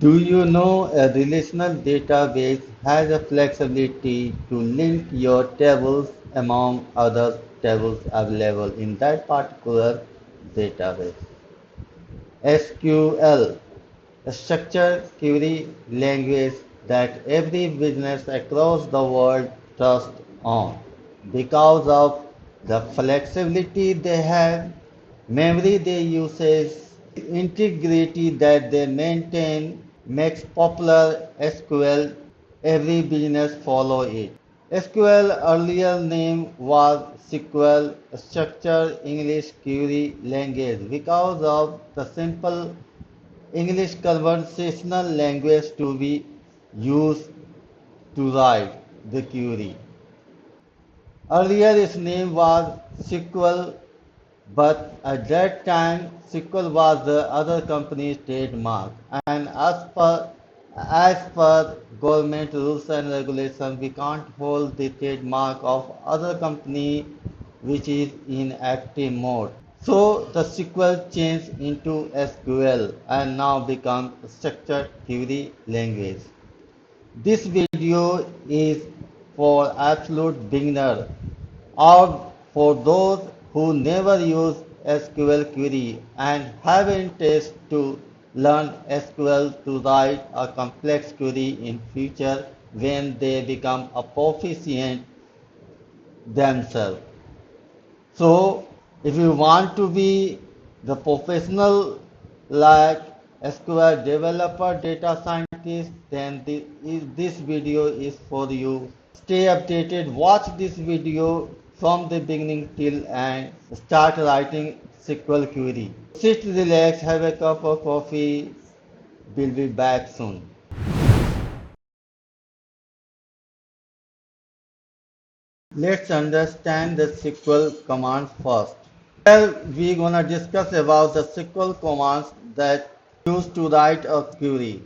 Do you know a relational database has a flexibility to link your tables among other tables available in that particular database? SQL, a structured query language that every business across the world trusts on. Because of the flexibility they have, memory they uses, integrity that they maintain makes popular SQL. Every business follow it. SQL earlier name was SQL, Structured English Query Language, because of the simple English conversational language to be used to write the query. Earlier its name was SQL, but at that time SQL was the other company's trademark, and as per government rules and regulations we can't hold the trademark of other company which is in active mode. So the SQL changed into SQL and now become structured query language. This video is for absolute beginner or for those who never use SQL query and have interest to learn SQL to write a complex query in future when they become a proficient themselves. So, if you want to be the professional like SQL developer, data scientist, then this video is for you. Stay updated, watch this video from the beginning till end, start writing SQL query. Sit, relax, have a cup of coffee, we'll be back soon. Let's understand the SQL commands first. Here we're gonna discuss about the SQL commands that used to write a query.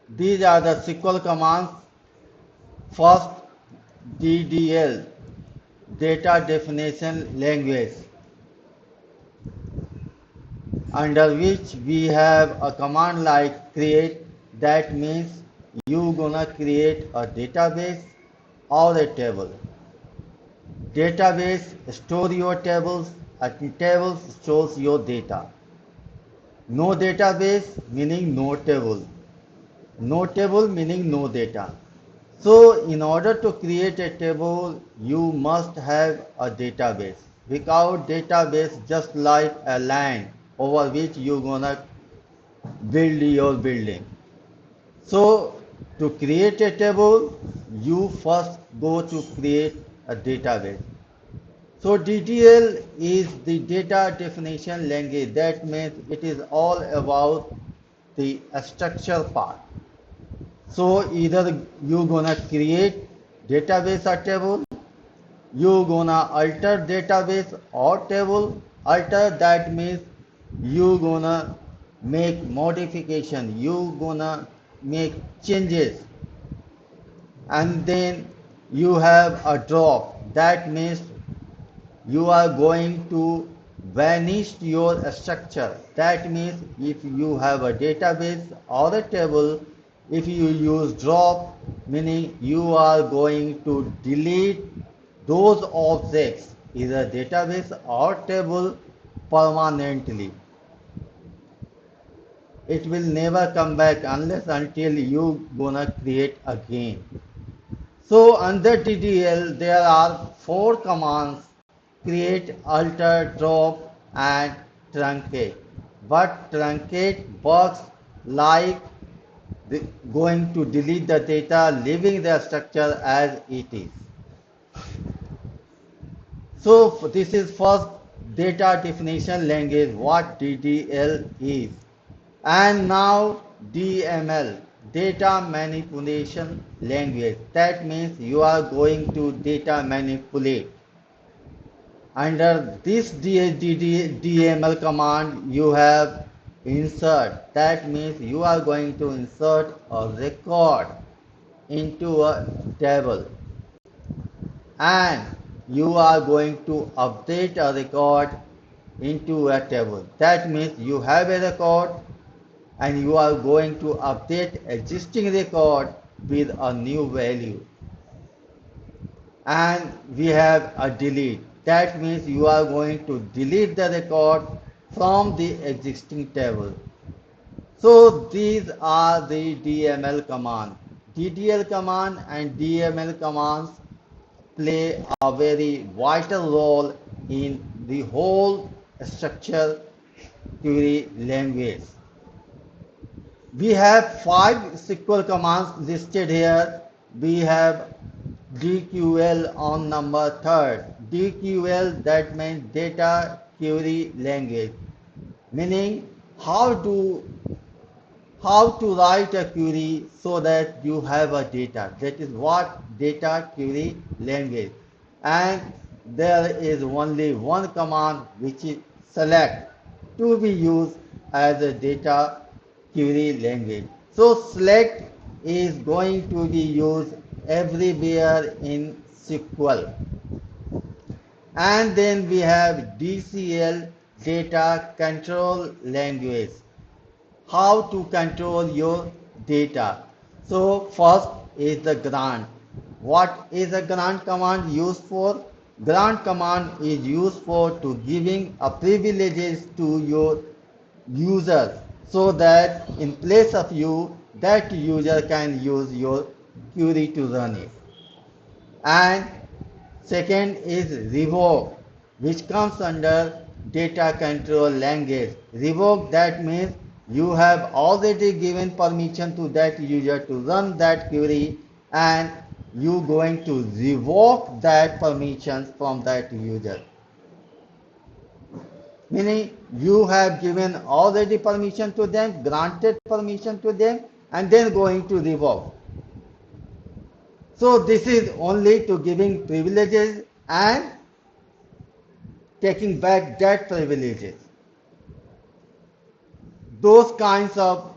These are the SQL commands. First, DDL, data definition language, under which we have a command like create. That means you gonna create a database or a table. Database store your tables, and tables stores your data. No database meaning no table. No table meaning no data. So in order to create a table, you must have a database. Without database, just like a land over which you're gonna build your building. So to create a table, you first go to create a database. So DTL is the data definition language. That means it is all about the structure part. So either you gonna create database or table, you gonna alter database or table. Alter, that means you gonna make modification, you gonna make changes, and then you have a drop. That means you are going to vanish your structure. That means if you have a database or a table, if you use drop, meaning you are going to delete those objects, either database or table, permanently. It will never come back unless until you gonna create again. So under TTL there are four commands: create, alter, drop and truncate. But truncate works like going to delete the data, leaving the structure as it is. So this is first data definition language, what DDL is. And now DML, data manipulation language. That means you are going to data manipulate. Under this DML command, you have insert. That means you are going to insert a record into a table, and you are going to update a record into a table. That means you have a record, and you are going to update existing record with a new value. And we have a delete. That means you are going to delete the record from the existing table. So these are the DML commands. DDL command and DML commands play a very vital role in the whole structure query language. We have 5 SQL commands listed here. We have DQL on number 3rd. DQL, that means data query language, meaning how to write a query so that you have a data. That is what data query language. And there is only one command which is select to be used as a data query language. So select is going to be used everywhere in SQL. And then we have DCL, data control language, how to control your data. So first is the grant. What is a grant command used for? Grant command is used for to giving a privileges to your users, so that in place of you, that user can use your query to run it. And second is revoke, which comes under data control language. Revoke, that means you have already given permission to that user to run that query, and you going to revoke that permissions from that user. Meaning you have given already permission to them, granted permission to them, and then going to revoke. So this is only to giving privileges and taking back that privileges. Those kinds of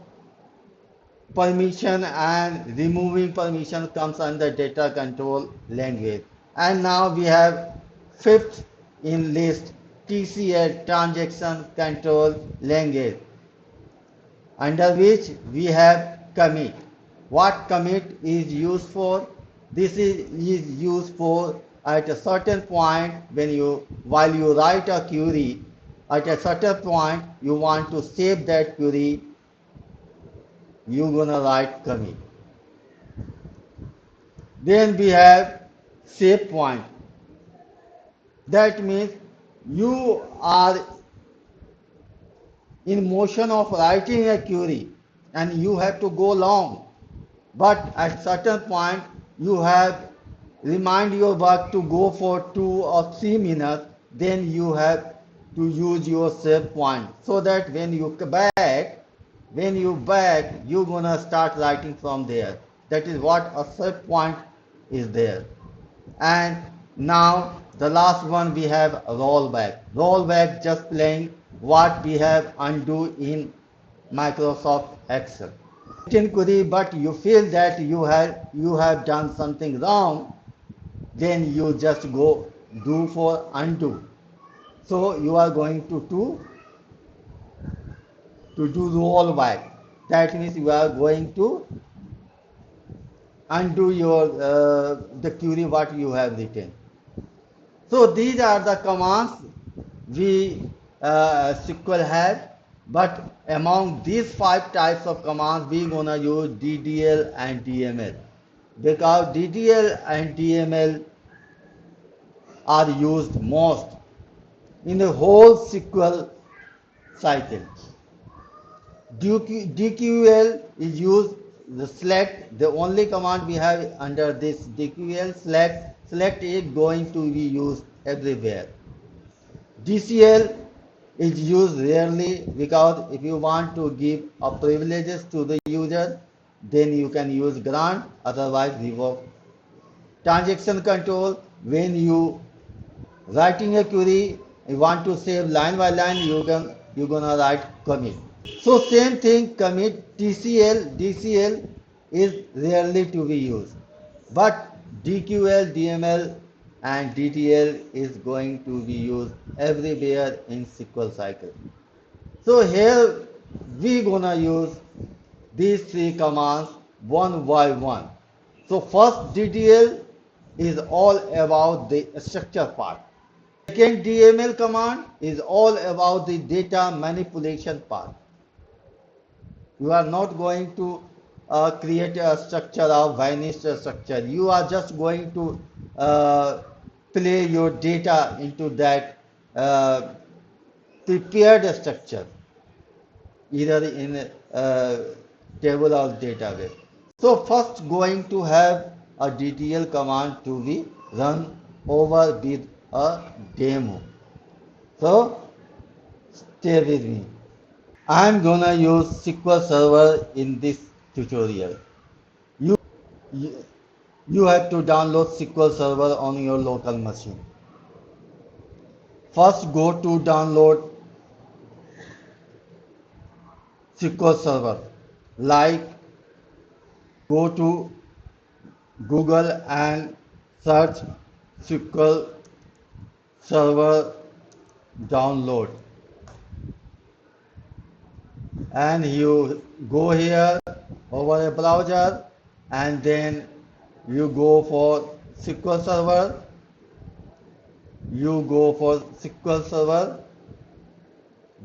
permission and removing permission comes under data control language. And now we have 5th in list, TCL, transaction control language, under which we have commit. What commit is used for? This is used for at a certain point while you write a query, at a certain point you want to save that query, you're gonna write commit. Then we have save point. That means you are in motion of writing a query and you have to go long, but at certain point you have remind your work to go for 2 or 3 minutes, then you have to use your save point, so that when you back you're gonna start writing from there. That is what a save point is there. And now the last one we have rollback. Rollback, just playing what we have undo in Microsoft Excel. Written query, but you feel that you have done something wrong, then you just go do for undo. So you are going to do rollback. That means you are going to undo your the query what you have written. So these are the commands we SQL has, but among these 5 types of commands we gonna use DDL and DML, because DDL and DML are used most in the whole SQL cycle. DQL is used the select, the only command we have under this DQL, select is going to be used everywhere. DCL is used rarely, because if you want to give a privileges to the user, then you can use grant, otherwise revoke. Transaction control, when you writing a query, you want to save line by line, you're gonna write commit. So same thing, commit. DCL is rarely to be used, but DQL, DML and DTL is going to be used everywhere in SQL cycle. So here we gonna use these three commands one by one. So first DDL is all about the structure part. Second DML command is all about the data manipulation part. You are not going to create a structure or vanish structure. You are just going to play your data into that prepared structure, either in a table or database. So first going to have a DTL command to be run over with a demo. So stay with me. I am gonna use SQL Server in this tutorial. You, you have to download SQL Server on your local machine. First go to download SQL Server. Like go to Google and search SQL Server download. And you go here over a browser and then you go for SQL Server. You go for SQL Server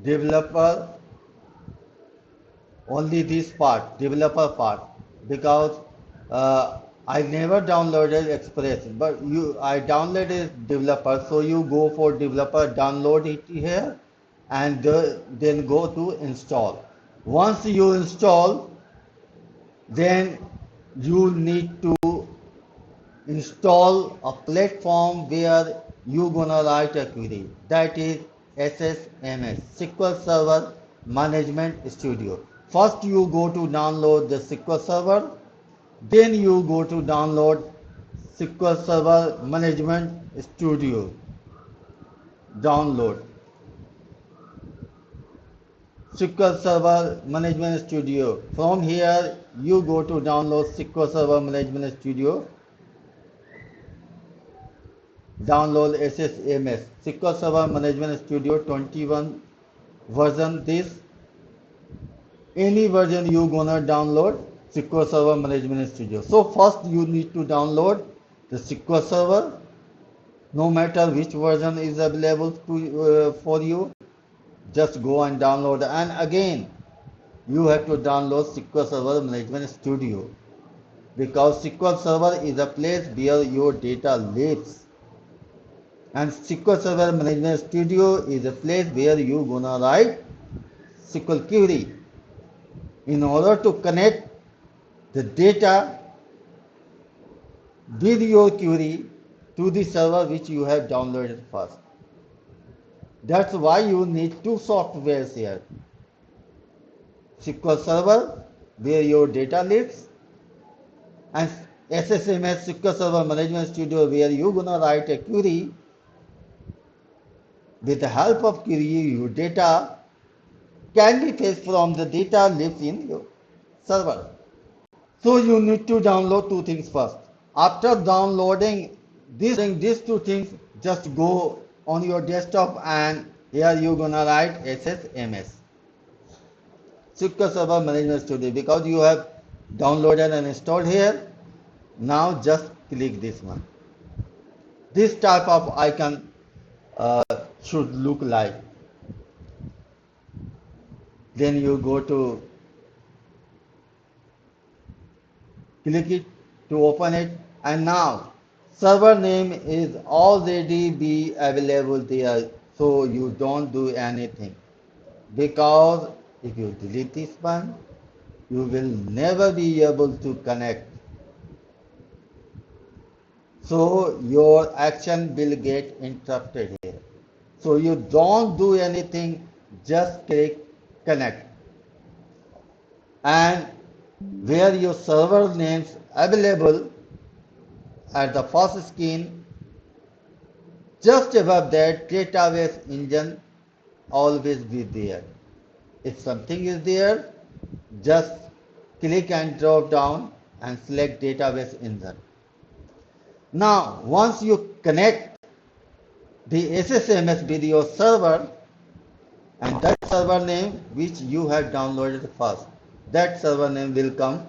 developer, only this part, developer part, because I never downloaded Express, but I downloaded developer, so you go for developer, download it here, and then go to install. Once you install, then you need to install a platform where you gonna write a query, that is SSMS, SQL Server Management Studio. First you go to download the SQL Server, then you go to download SQL Server Management Studio. Download SQL Server Management Studio. From here you go to download SQL Server Management Studio. Download SSMS, SQL Server Management Studio 21 version. This any version you gonna download SQL Server Management Studio. So first you need to download the SQL Server, no matter which version is available for you. Just go and download, and again you have to download SQL Server Management Studio, because SQL Server is a place where your data lives. And SQL Server Management Studio is a place where you gonna write SQL query. In order to connect the data with your query to the server which you have downloaded first. That's why you need two softwares here. SQL Server, where your data lives, and SSMS, SQL Server Management Studio, where you gonna write a query. With the help of query, your data can be fetched from the data lives in your server. So you need to download two things first. After downloading these two things, just go on your desktop and here you're gonna write SSMS, SQL Server Management Studio, because you have downloaded and installed here. Now just click this one. This type of icon should look like. Then you go to click it to open it, and now server name is already be available there, so you don't do anything, because if you delete this one you will never be able to connect, so your action will get interrupted here. So you don't do anything, just click connect, and where your server names available at the first screen, just above that database engine always be there. If something is there, just click and drop down and select database engine. Now once you connect the SSMS with your server and that server name which you have downloaded first, that server name will come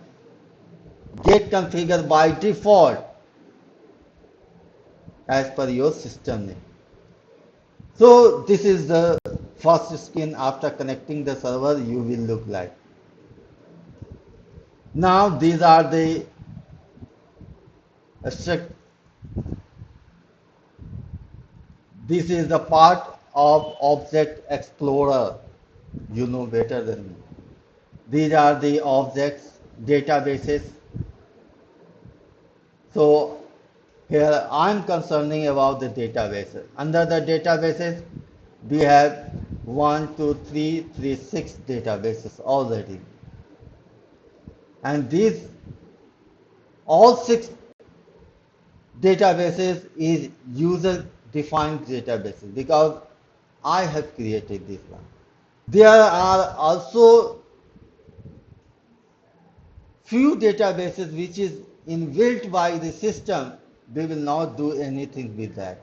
get configured by default as per your system name. So this is the first screen after connecting the server you will look like. Now these are the struct. This is the part of Object Explorer. You know better than me. These are the objects, databases. So here I am concerning about the databases. Under the databases, we have 6 databases already. And these all 6 databases is user defined databases because I have created this one. There are also few databases which is inbuilt by the system. We will not do anything with that.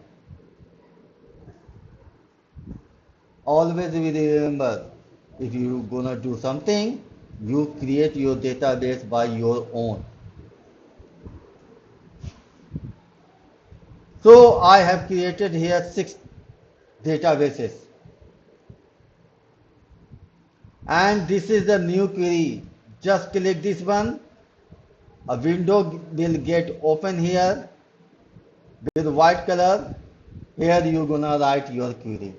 Always we remember, if you gonna do something, you create your database by your own. So I have created here 6 databases, and this is the new query. Just click this one, a window will get open here with white color. Here you gonna write your query,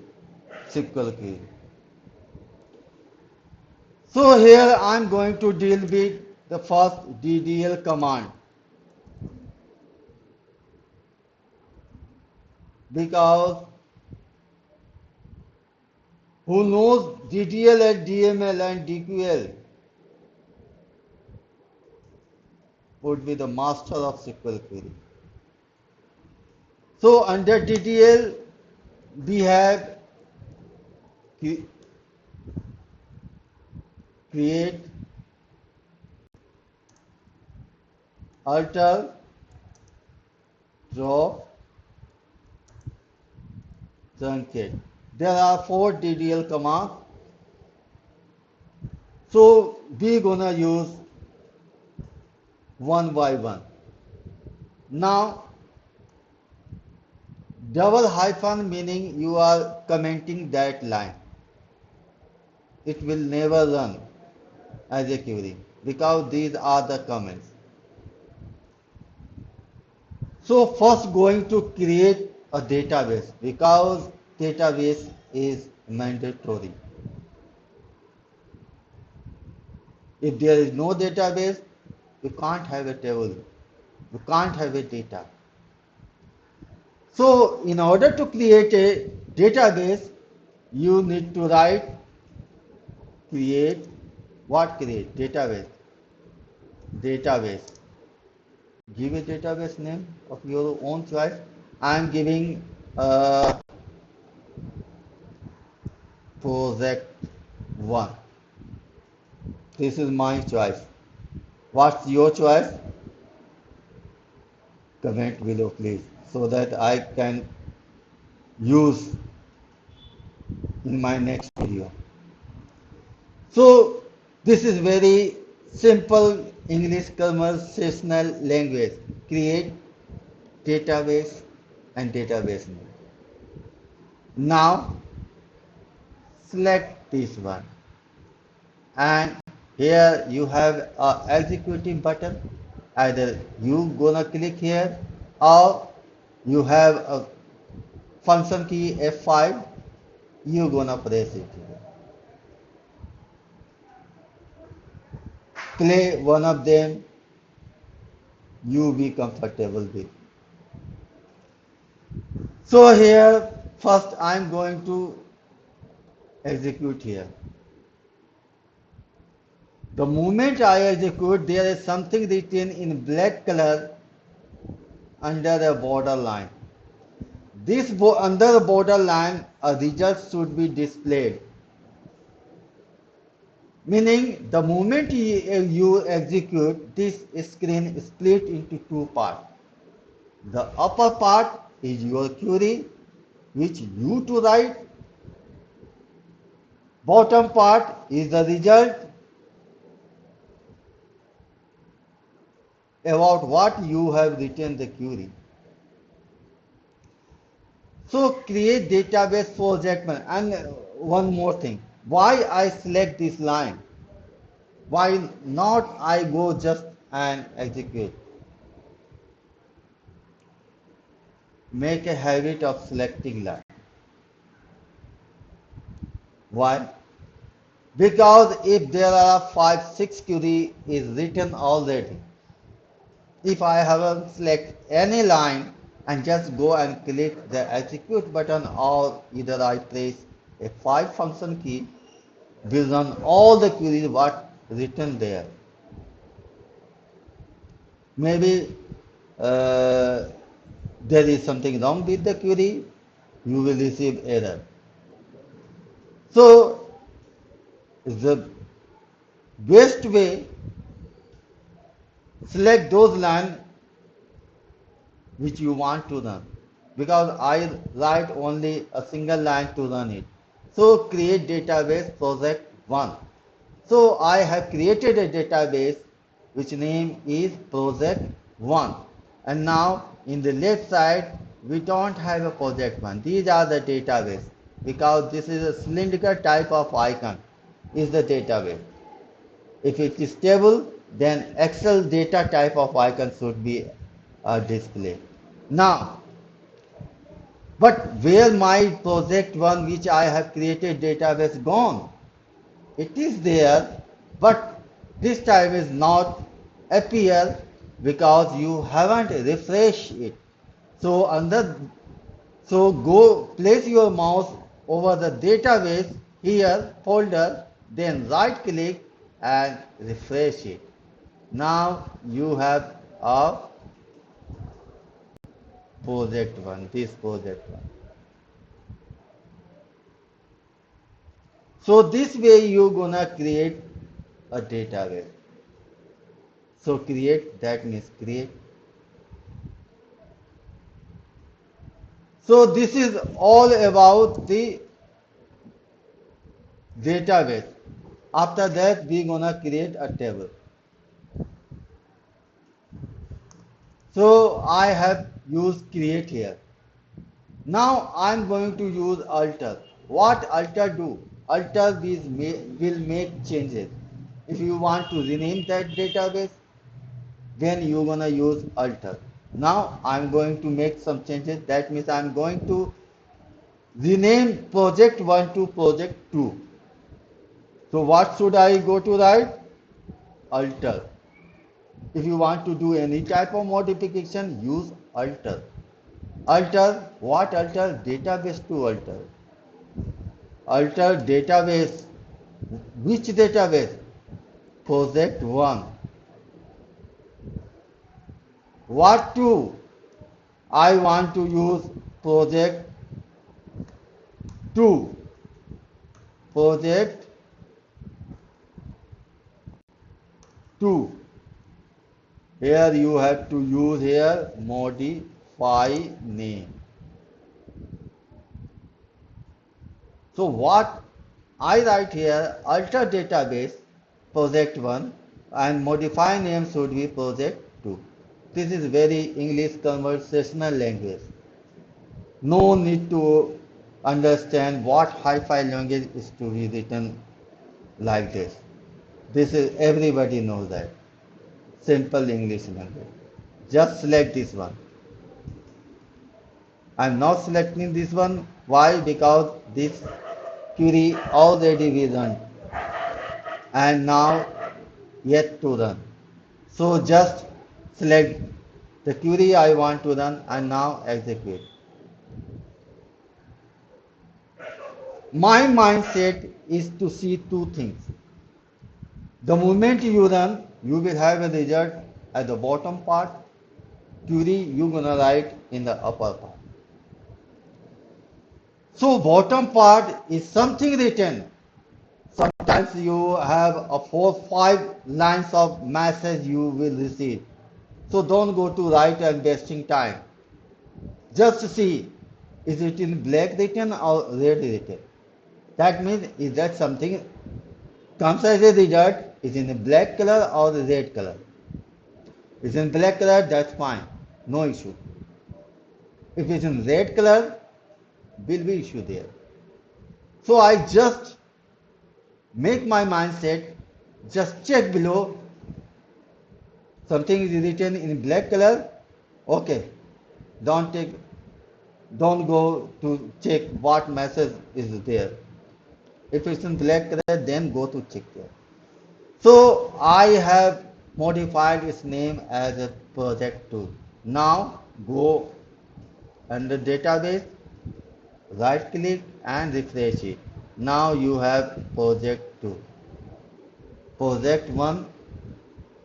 SQL query. So here I am going to deal with the first DDL command, because who knows DDL and DML and DQL would be the master of SQL query. So under DDL we have create, alter, drop, truncate. There are 4 DDL commands. So we gonna use one by one. Now double hyphen meaning you are commenting that line. It will never run as a query because these are the comments. So first going to create a database because database is mandatory. If there is no database, you can't have a table, you can't have a data. So in order to create a database, you need to write create, what create? Database. Database. Give a database name of your own choice. I am giving project 1. This is my choice. What's your choice? Comment below please, so that I can use in my next video. So this is very simple English conversational language. Create database and database name. Now select this one, and here you have a executing button. Either you gonna click here or you have a function key F5, you gonna press it here. Play one of them you be comfortable with. So here first I am going to execute here. The moment I execute, there is something written in black color under the border line. This under the border line, a result should be displayed. Meaning the moment you execute, this screen is split into 2 parts. The upper part is your query which you to write, Bottom part is the result about what you have written the query. So create database project and one more thing. Why I select this line? Why not I go just and execute? Make a habit of selecting line. Why? Because if there are 5, 6 query is written already, if I haven't select any line and just go and click the execute button or either I press a 5 function key, will run all the queries what written there. Maybe there is something wrong with the query, you will receive error. So the best way, select those lines which you want to run, because I write only a single line to run it. So create database project 1. So I have created a database which name is project 1, and now in the left side we don't have a project 1. These are the database, because this is a cylindrical type of icon is the database. If it is table, then Excel data type of icon should be displayed. Now, but where my project 1 which I have created database gone? It is there, but this time is not appear because you haven't refreshed it. So so go place your mouse over the database here folder, then right click and refresh it. Now you have a project 1, this project 1. So this way you're gonna create a database. So create, that means create. So this is all about the database. After that we're gonna create a table. So I have used create here. Now I'm going to use alter. What alter do? Alter will make changes. If you want to rename that database, then you're gonna use alter. Now I'm going to make some changes. That means I'm going to rename project 1 to project 2. So what should I go to write? Alter. If you want to do any type of modification, use alter. Alter, what alter? Database to alter. Alter database. Which database? Project 1. What to? I want to use project 2. Project 2. Here you have to use here modify name. So what I write here, alter database project 1 and modify name should be project 2. This is very English conversational language. No need to understand what hi-fi language is to be written like this. This is everybody knows that. Simple English language. Just select this one. I'm not selecting this one. Why? Because this query already we run and now yet to run. So just select the query I want to run and now execute. My mindset is to see two things. The moment you run, you will have a result at the bottom part. Query you're gonna write in the upper part. So bottom part is something written. Sometimes you have a 4-5 lines of message you will receive. So don't go to write and wasting time. Just see, is it in black written or red written? That means is that something comes as a result is in a black color or a red color. If it's in black color, that's fine, no issue. If it's in red color, will be issue there. So I just make my mindset, just check below, something is written in black color, okay, don't take, don't go to check what message is there. If it's in black color, then go to check there. So I have modified its name as a project 2. Now go under database, right click and refresh it. Now you have project 2. Project 1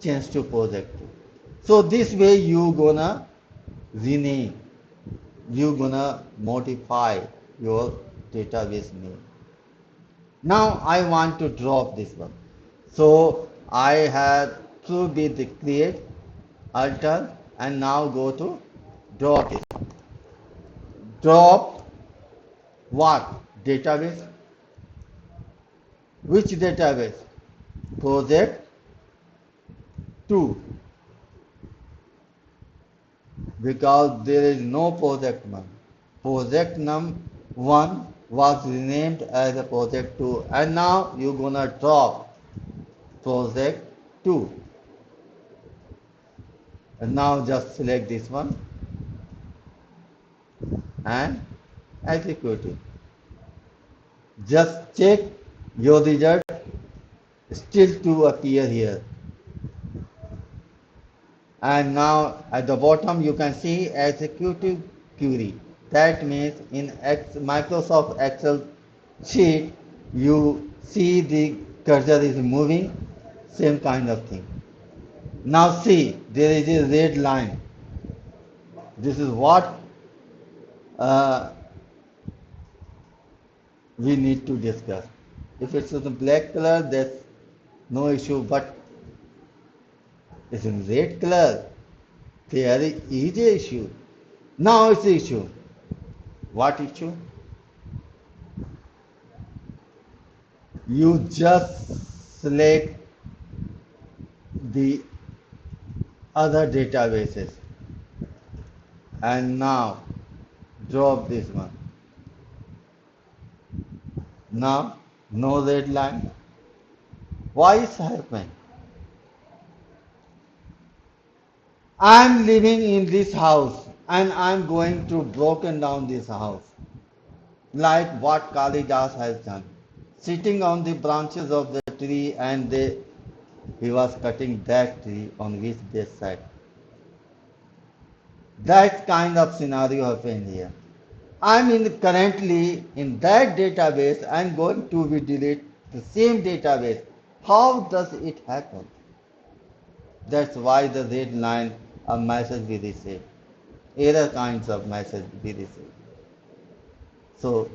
change to project 2. So this way you gonna rename, you gonna modify your database name. Now I want to drop this one. So I have to be the create, alter and now go to drop it. Drop what? Database. Which database? Project 2. Because there is no project 1. Project num 1 was renamed as a project 2 and now you're gonna drop project 2 and now just select this one and execute it. Just check your result still to appear here. And now at the bottom you can see executive query. That means in Microsoft Excel sheet you see the cursor is moving, same kind of thing. Now see, there is a red line. This is what uh, we need to discuss. If it's in black color, that's no issue, but it's in red color, there is an issue. Now it's the issue. What issue? You just select the other databases and now drop this one. Now no red line. Why is happening? I'm living in this house and I'm going to broken down this house like what Kalidas has done, sitting on the branches of the tree and he was cutting that tree on which they sat. That kind of scenario happened here. I'm currently in that database and going to be delete the same database. How does it happen? That's why the red line of message we receive. Error kinds of message we receive. So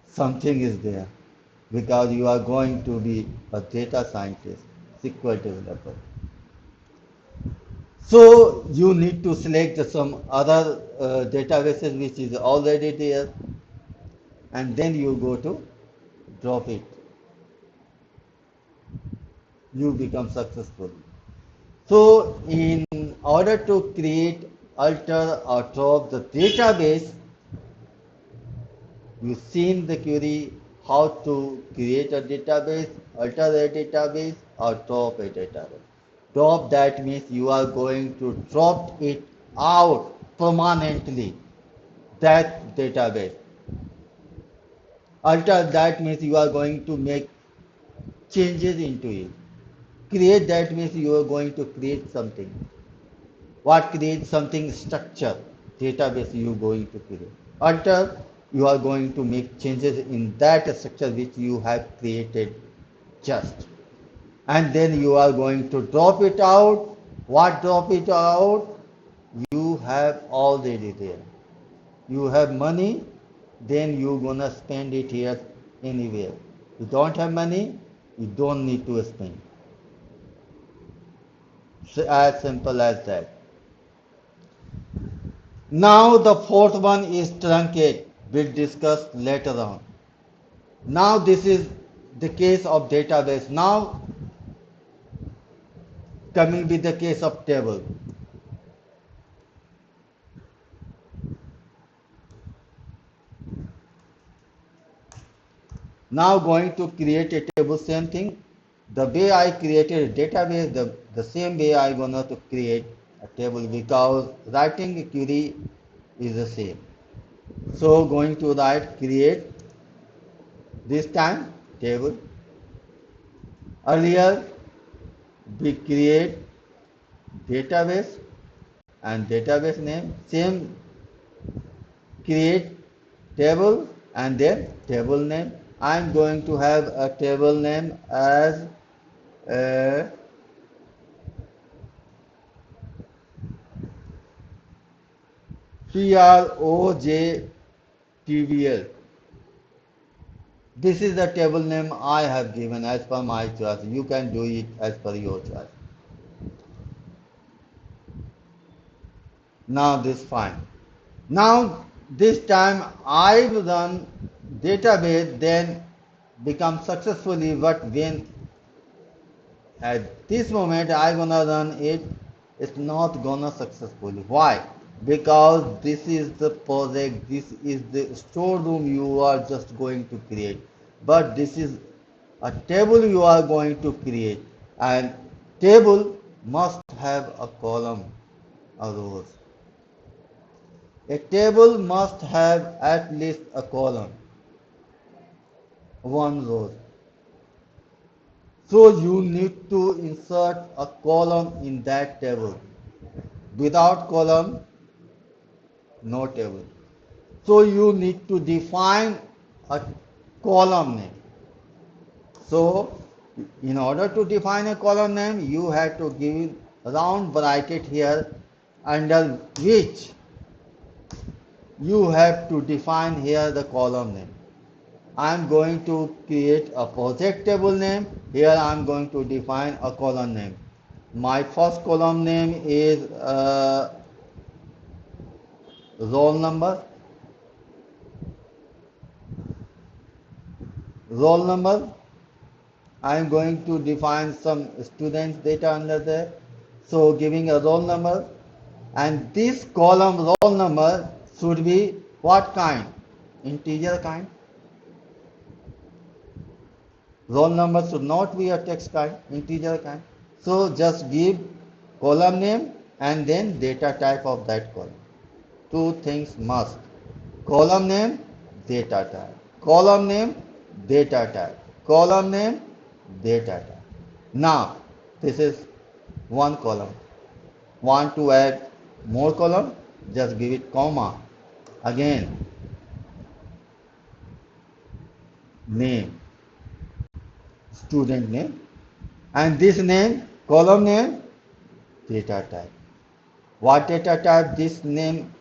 something is there because you are going to be a data scientist, SQL developer. So you need to select some other databases which is already there and then you go to drop it. You become successful. So in order to create, alter or drop the database, you've seen the query how to create a database, alter a database or drop a database. Drop, that means you are going to drop it out permanently, that database. Alter, that means you are going to make changes into it. Create, that means you are going to create something. What creates something? Structure, database you are going to create. Alter, you are going to make changes in that structure which you have created just. And then you are going to drop it out. What drop it out? You have already there. You have money, then you're gonna spend it here anywhere. You don't have money, you don't need to spend. So as simple as that. Now the fourth one is truncate. We'll discuss later on. Now this is the case of database. Now coming with the case of table. Now going to create a table, same thing. The way I created a database, the same way I gonna to create a table because writing a query is the same. So going to write create this time table. Earlier we create database and database name, same create table and then table name. I am going to have a table name as PROJTVL. This is the table name I have given as per my choice. You can do it as per your choice. Now this fine. Now this time I run database then become successfully, but when at this moment I gonna run it, it's not gonna successfully. Why? Because this is the project, this is the storeroom you are just going to create, but this is a table you are going to create, and table must have a column, a rows. A table must have at least a column, one row. So you need to insert a column in that table. Without column, no table. So you need to define a column name. So in order to define a column name, you have to give round bracket here under which you have to define here the column name. I am going to create a project table name. Here I am going to define a column name. My first column name is roll number. Roll number. I am going to define some students data under there. So giving a roll number, and this column roll number should be what kind? Integer kind. Roll number should not be a text kind, integer kind. So just give column name and then data type of that column. Two things must. Column name, data type. Column name, data type. Column name, data type. Now, this is one column. Want to add more column? Just give it comma. Again, name, student name. And this name, column name, data type. What data type this name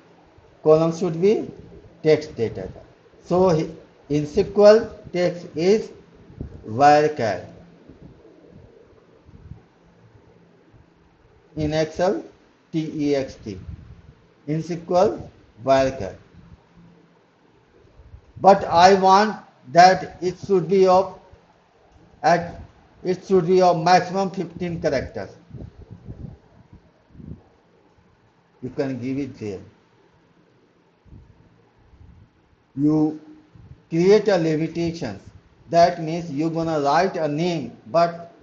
column should be? Text data type. So in SQL, text is varchar. In Excel, text. In SQL, varchar. But I want that it should be of maximum 15 characters. You can give it there. You create a limitation. That means you're gonna write a name, but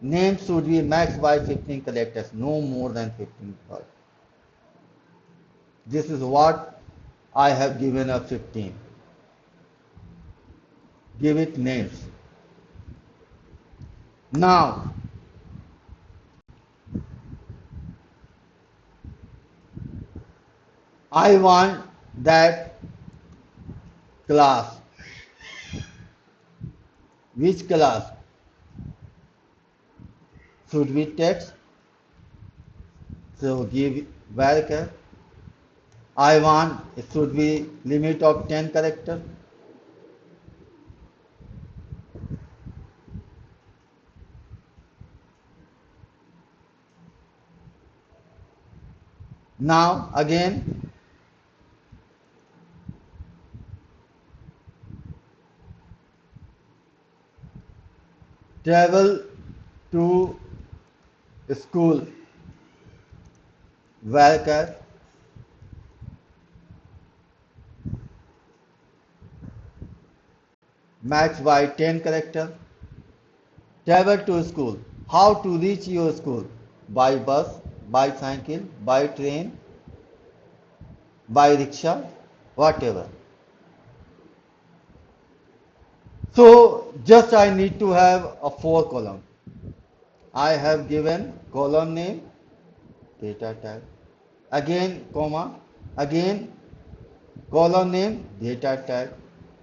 name should be max by 15 characters, no more than 15 words. This is what I have given a 15. Give it names. Now, I want that class. Which class should be text? So give varchar. I want it should be limit of 10 characters. Now again travel to school, worker, match by 10 characters. Travel to school. How to reach your school? By bus, by cycle, by train, by rickshaw, whatever. So just I need to have a 4 column. I have given column name, data type, again comma, again column name, data type,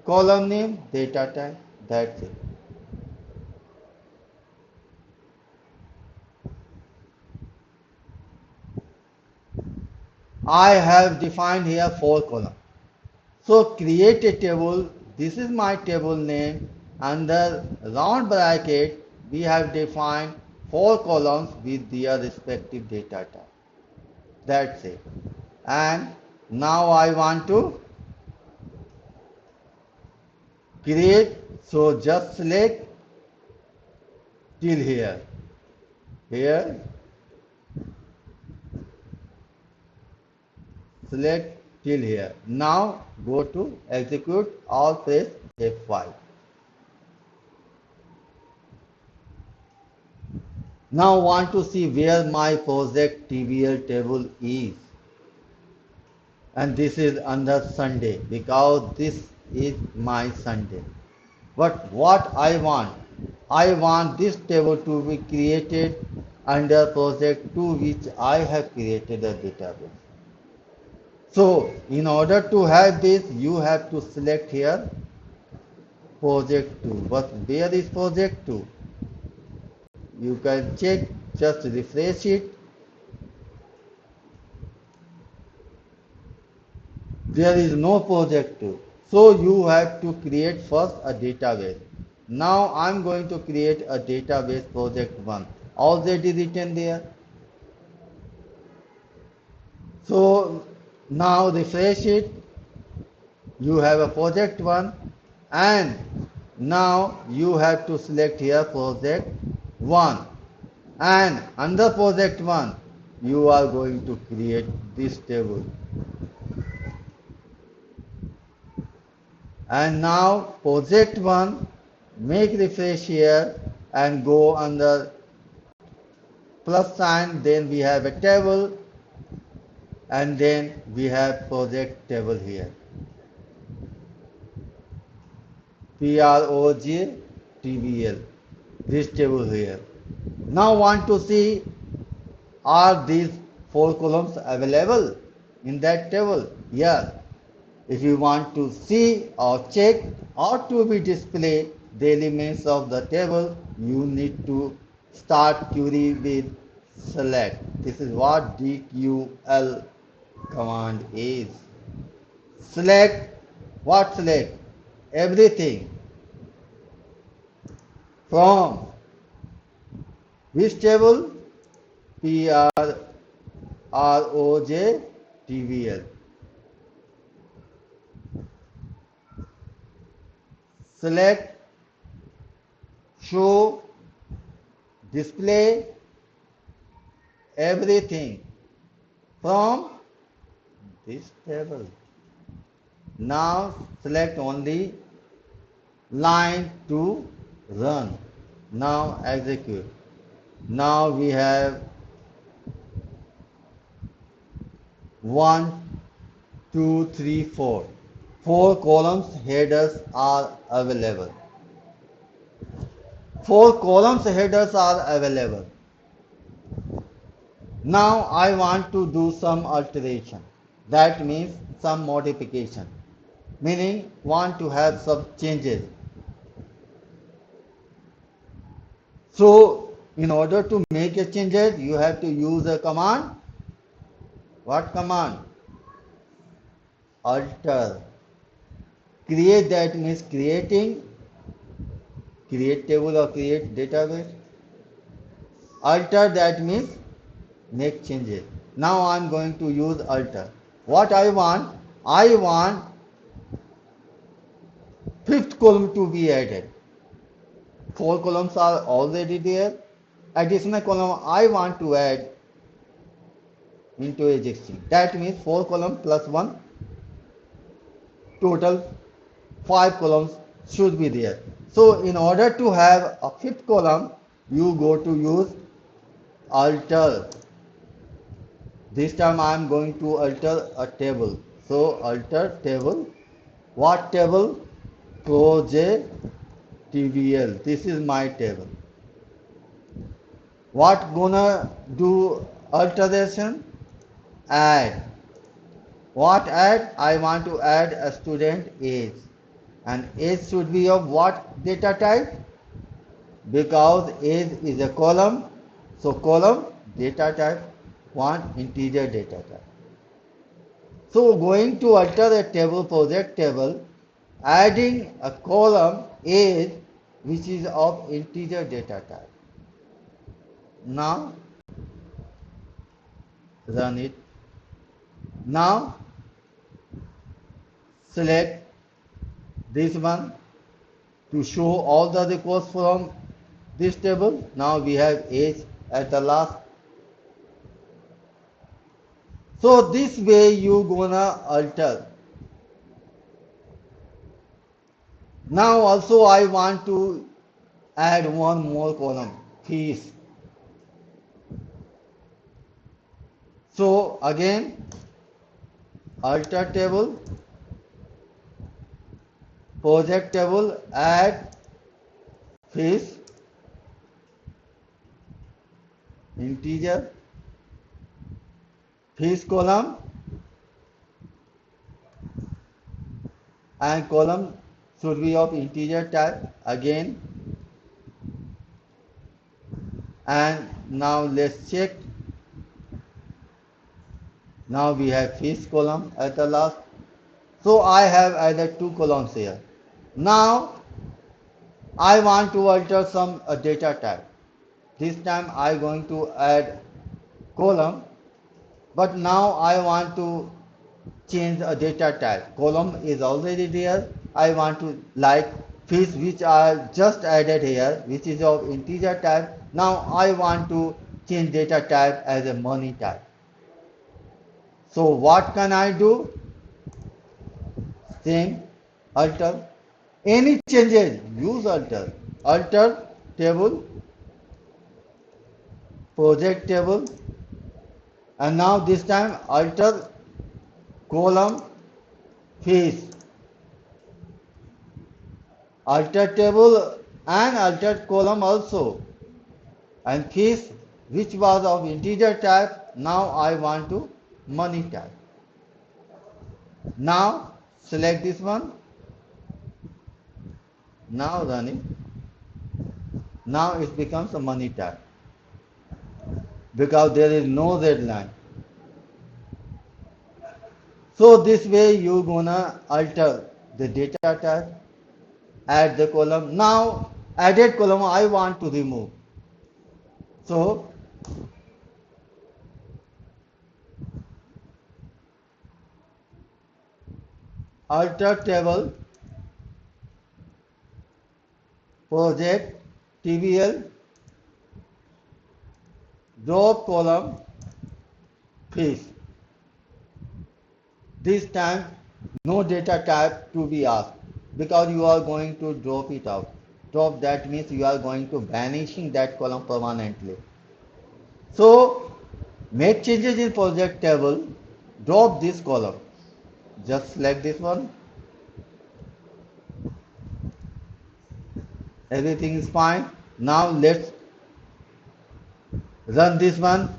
column name, data type. That's it. I have defined here 4 columns. So create a table. This is my table name. Under round bracket, we have defined 4 columns with their respective data type. That's it. And now I want to create. So just select till here. Here, select till here. Now go to execute or press F5. Now want to see where my project TVL table is. And this is under Sunday because this is my Sunday. But what I want this table to be created under project 2 which I have created a database. So in order to have this, you have to select here project 2. But where is project 2? You can check, just refresh it. There is no project 2. So you have to create first a database. Now I am going to create a database project 1. Already written there. So now refresh it. You have a project 1 and now you have to select here project 1 and under project 1 you are going to create this table. And now project 1, make refresh here and go under plus sign, then we have a table and then we have project table here. PROJTVL, this table here. Now want to see are these 4 columns available in that table? Yes. If you want to see or check or to be displayed the elements of the table, you need to start query with select. This is what DQL command is. Select, what select? Everything. From which table? PROJTVL. Select, show, display everything from this table. Now select only line to run. Now execute. Now we have 1, 2, 3, 4. 4 columns headers are available. 4 columns headers are available. Now I want to do some alteration. That means some modification. Meaning want to have some changes. So in order to make a changes, you have to use a command. What command? Alter. Create, that means creating, create table or create database. Alter, that means make changes. Now I am going to use alter. What I want 5th column to be added. 4 columns are already there. Additional column I want to add into existing. That means 4 columns plus 1, total 5 columns should be there. So in order to have a fifth column, you go to use alter. This time I am going to alter a table. So alter table. What table? Project TVL. This is my table. What gonna do alteration? Add. What add? I want to add a student age. And age should be of what data type? Because age is a column. So column data type, want integer data type. So going to alter a table, project table, adding a column age which is of integer data type. Now run it. Now select this one to show all the records from this table. Now we have age at the last. So this way you gonna alter. Now also I want to add one more column, fees. So again alter table, project table, add fees, integer, fees column, and column should be of integer type again. And now let's check. Now we have fees column at the last. So I have added 2 columns here. Now I want to alter some data type. This time I am going to add column, but now I want to change a data type. Column is already there. I want to like fees which are just added here, which is of integer type. Now I want to change data type as a money type. So what can I do? Same, alter. Any changes, use alter. Alter table, project table, and now this time alter column fees. Alter table and alter column also. And fees which was of integer type, now I want to money type. Now select this one. Now run it. Now it becomes a money type because there is no red line. So this way you gonna alter the data type, add the column. Now added column I want to remove. So alter table, project TVL, drop column fees. This time no data type to be asked because you are going to drop it out. Drop, that means you are going to banishing that column permanently. So make changes in project table, drop this column. Just select this one. Everything is fine. Now let's run this one.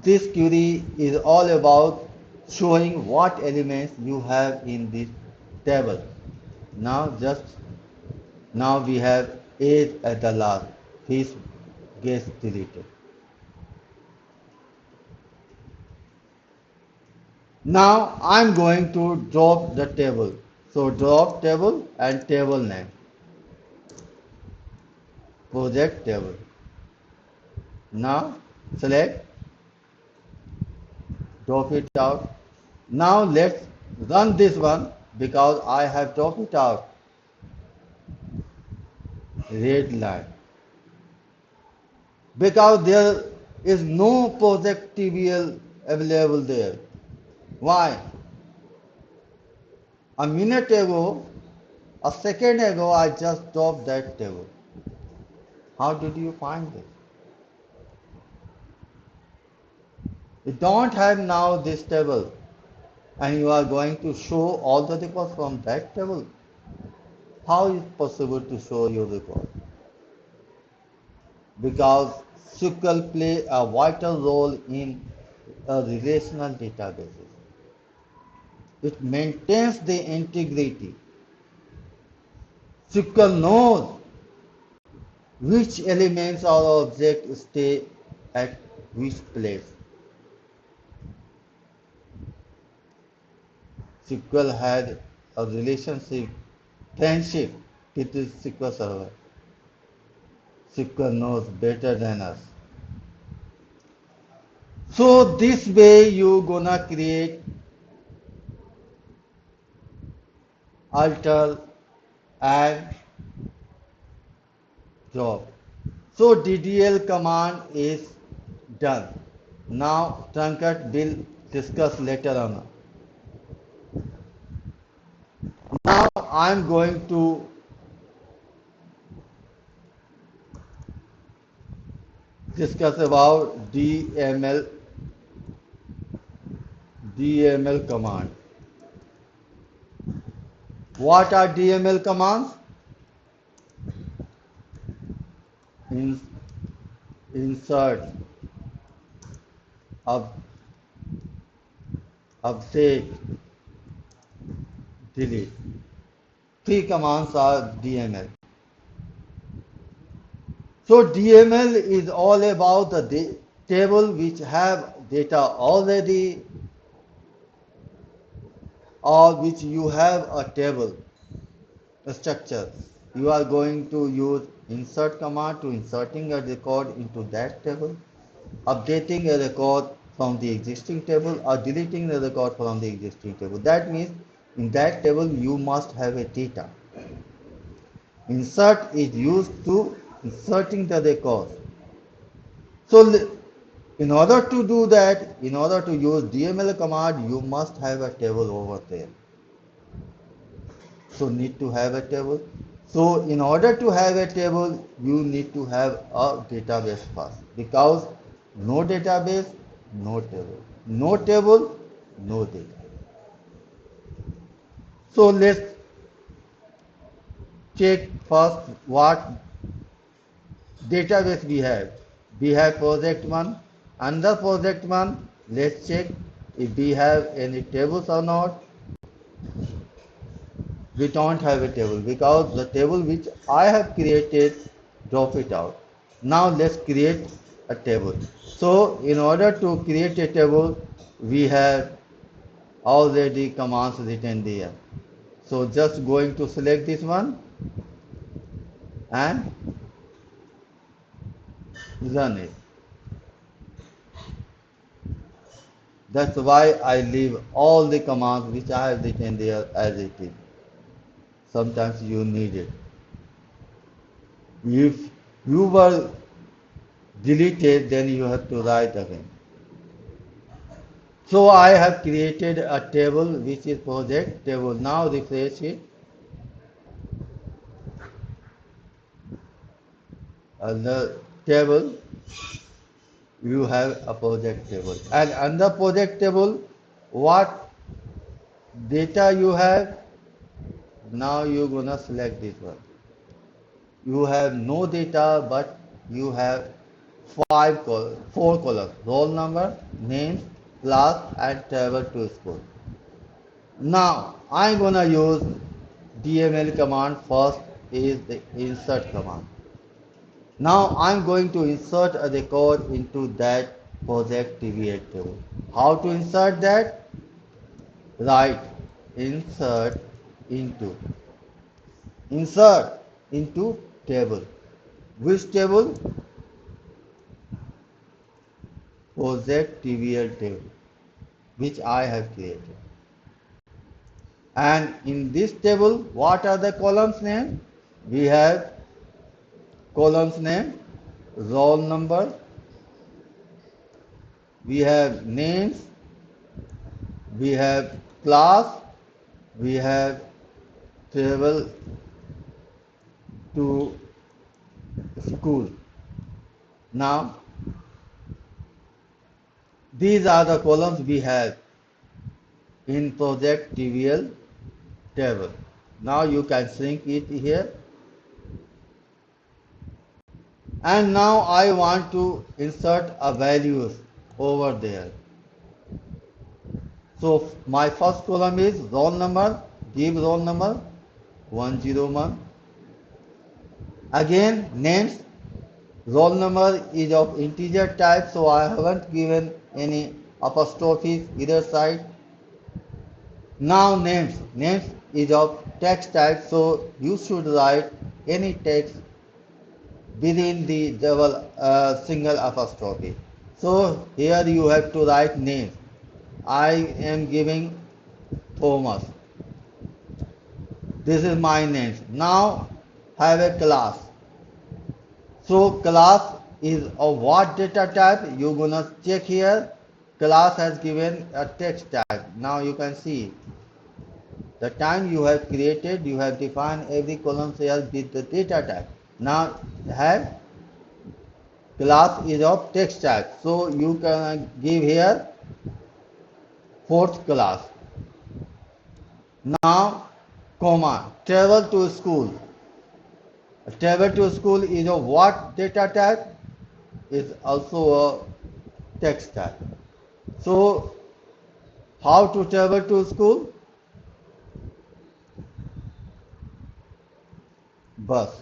This query is all about showing what elements you have in this table. Now we have age at the last. Fees gets deleted. Now I'm going to drop the table. So drop table and table name. Project table. Now select, drop it out. Now let's run this one because I have dropped it out. red line. Because there is no project TBL available there. Why? A minute ago, a second ago, I just dropped that table. How did you find it? You don't have now this table and you are going to show all the records from that table. How is it possible to show your record? Because SQL play a vital role in a relational databases. It maintains the integrity. SQL knows which elements or objects stay at which place. SQL had a relationship, friendship with the SQL server. SQL knows better than us. So this way you gonna create, alter and drop. So DDL command is done. Now trunket will discuss later on. Now I am going to discuss about DML command. What are DML commands? In, insert, up, update, delete. Three commands are DML. So DML is all about the table which have data already or which you have a table structure. You are going to use insert command to inserting a record into that table, updating a record from the existing table or deleting the record from the existing table. That means in that table you must have a data. Insert is used to inserting the record. So in order to do that, in order to use DML command, you must have a table over there. So need to have a table. So in order to have a table, you need to have a database first. Because no database, no table. No table, no data. So let's check first what database we have. We have project 1. Under project 1, let's check if we have any tables or not. We don't have a table because the table which I have created, drop it out. Now let's create a table. So in order to create a table, we have already commands written there. So just going to select this one and run it. That's why I leave all the commands which I have written there as it is. Sometimes you need it. If you were deleted, then you have to write again. So I have created a table which is project table. Now refresh it. The table you have a project table. And under project table, what data you have? Now you're gonna select this one. You have no data, but you have four columns: roll number, name, class, and travel to school. Now I'm gonna use DML command. First is the insert command. Now I'm going to insert a record into that project TVL table. How to insert that? Write insert into. Insert into table. Which table? Project TVL table, which I have created. And in this table, what are the columns name? We have columns name, roll number, we have names, we have class, we have travel to school. Now, these are the columns we have in project TVL table. Now you can shrink it here. And now I want to insert a values over there. So my first column is roll number, give roll number 101. Again names, roll number is of integer type, so I haven't given any apostrophes either side. Now names is of text type, so you should write any text within the double single apostrophe. So here you have to write names. I am giving Thomas. This is my name. Now have a class. So class is of what data type? You're gonna check here. Class has given a text type. Now you can see the time you have created, you have defined every column here with the data type. Now have class is of text type. So you can give here fourth class. Now comma travel to school. Travel to school is of what data type? Is also a text type. So how to travel to school? Bus.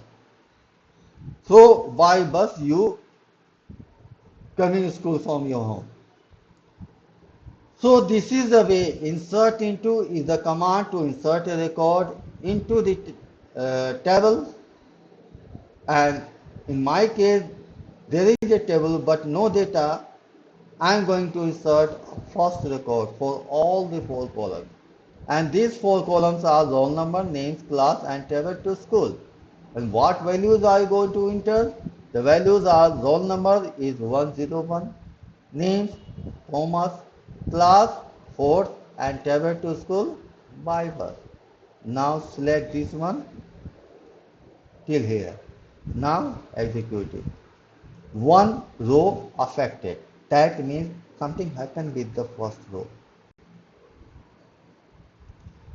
So by bus you coming to school from your home. So this is the way insert into is the command to insert a record into the table, and in my case there is a table but no data. I am going to insert first record for all the four columns, and these four columns are roll number, names, class and travel to school. And what values are you going to enter? The values are roll number is 101, names Thomas, class 4th and travel to school by bus. Now select this one till here. Now execute it. One row affected. That means something happened with the first row.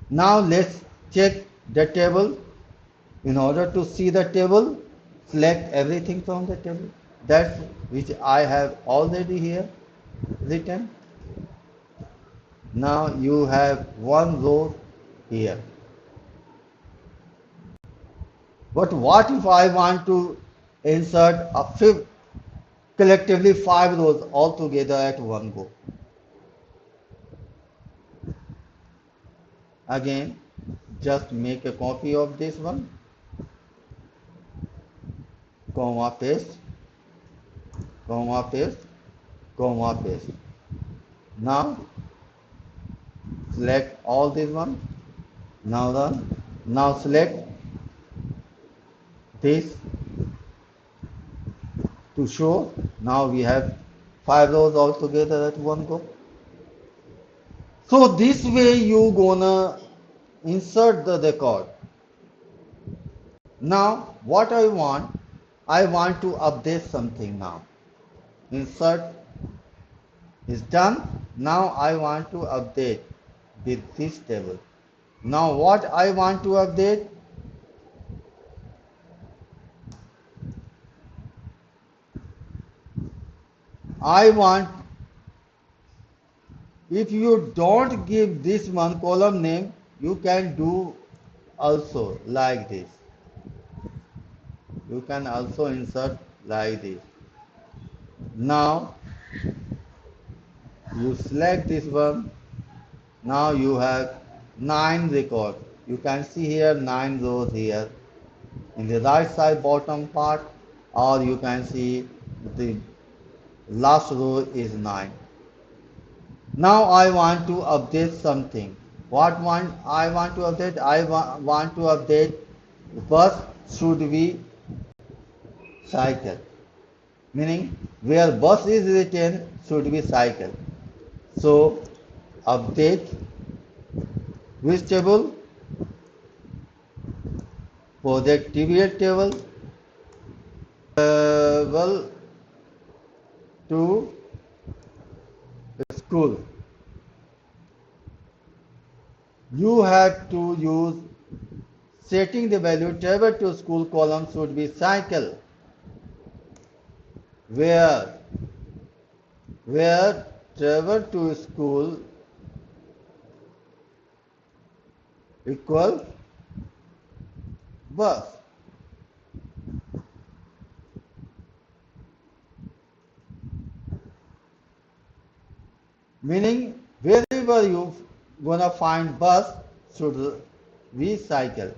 Now let's check the table. In order to see the table, select everything from the table. That's which I have already here written. Now you have one row here. But what if I want to insert collectively 5 rows altogether at one go? Again, just make a copy of this one, comma paste, comma paste, comma paste. Now select all this one. Now run. Now select this to show. Now we have 5 rows altogether at one go. So this way you gonna insert the record. Now what I want to update something now. Insert is done. Now I want to update with this table. Now what I want to update? I want, if you don't give this one column name, you can do also like this. You can also insert like this. Now you select this one. Now you have 9 records. You can see here 9 rows here in the right side bottom part, or you can see the last row is 9. Now I want to update something. What I want to update? I want to update bus should be cycle, meaning where bus is written should be cycle. So update which table? Project TBL table well to school. You have to use setting the value table to school column should be cycle where travel to school equal bus, meaning wherever you gonna find bus should be cycle.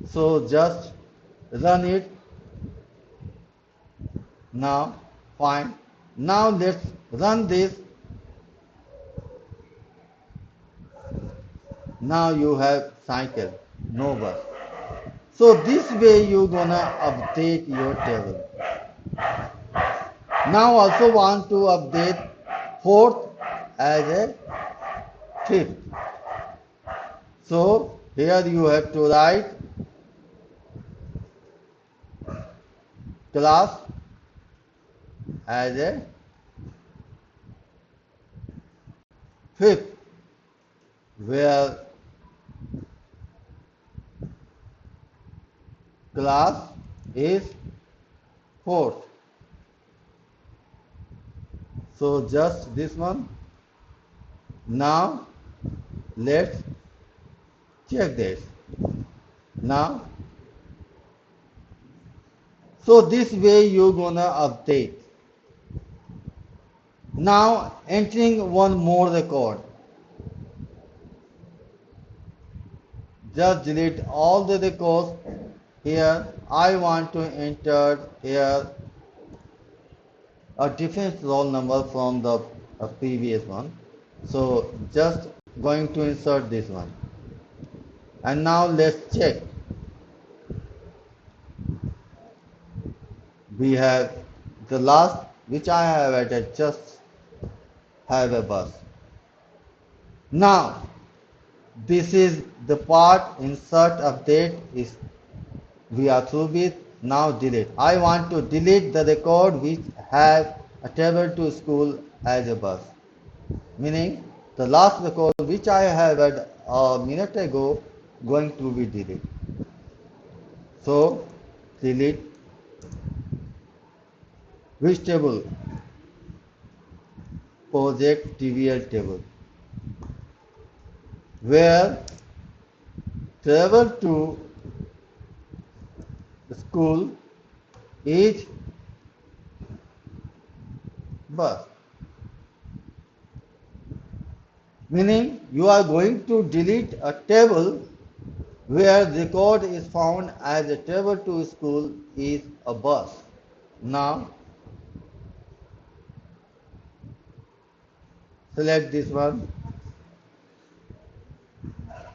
So just run it now. Fine. Now let's run this. Now you have cycle, no bus. So this way you gonna update your table. Now also want to update fourth as a fifth. So here you have to write class as a fifth where class is fourth. So just this one. Now let's check this. Now so this way you're gonna update. Now entering one more record. Just delete all the records. Here I want to enter here a different roll number from the previous one. So just going to insert this one. And now let's check. We have the last which I have added, just have a bus. Now this is the part insert update is we are through with. Now delete. I want to delete the record which has a table to school as a bus, meaning the last record which I have had a minute ago going to be deleted. So delete which table? Project TVL table where travel to school is bus, meaning you are going to delete a table where record is found as a table to school is a bus. Now select this one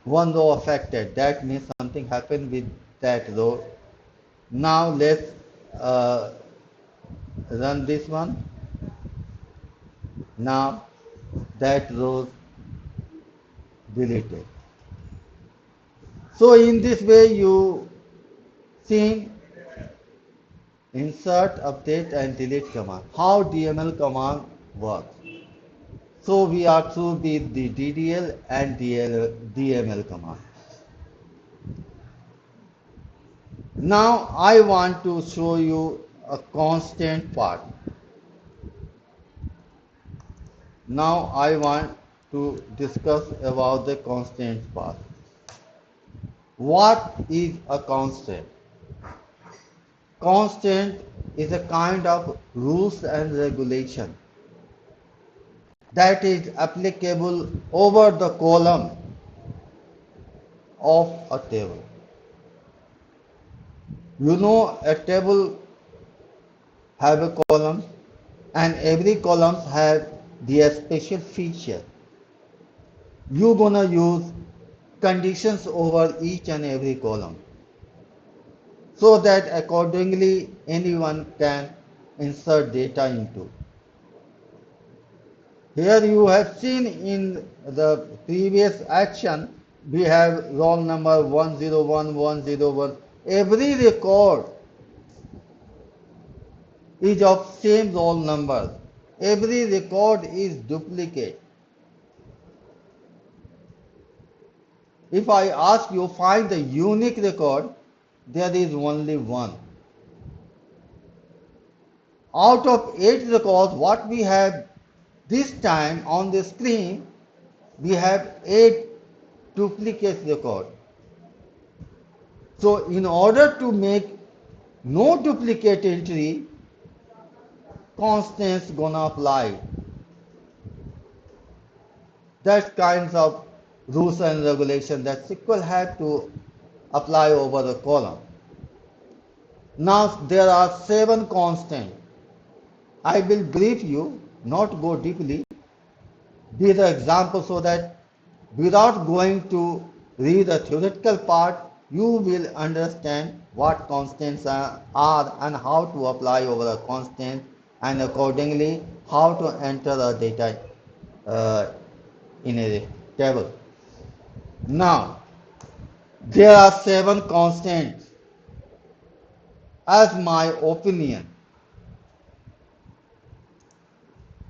row affected, that means something happened with that row. Now let's run this one. Now that row deleted. So in this way you see insert, update and delete command. How DML command works. So we are through with the DDL and DML command. Now I want to show you a constant part. Now I want to discuss about the constant part. What is a constant? Constant is a kind of rules and regulation that is applicable over the column of a table. You know a table have a column and every column have their special feature. You're gonna use conditions over each and every column. so that accordingly anyone can insert data into. Here you have seen in the previous action, we have roll number 101, 101. Every record is of same roll number. Every record is duplicate. If I ask you find the unique record, there is only one. Out of 8 records, what we have this time on the screen, we have 8 duplicate records. So in order to make no duplicate entry, constants gonna apply. That kinds of rules and regulations that SQL have to apply over the column. Now there are 7 constants. I will brief you, not go deeply, be the example so that without going to read the theoretical part, you will understand what constants are and how to apply over a constant, and accordingly how to enter the data uh, in a table. Now, there are 7 constants. As my opinion,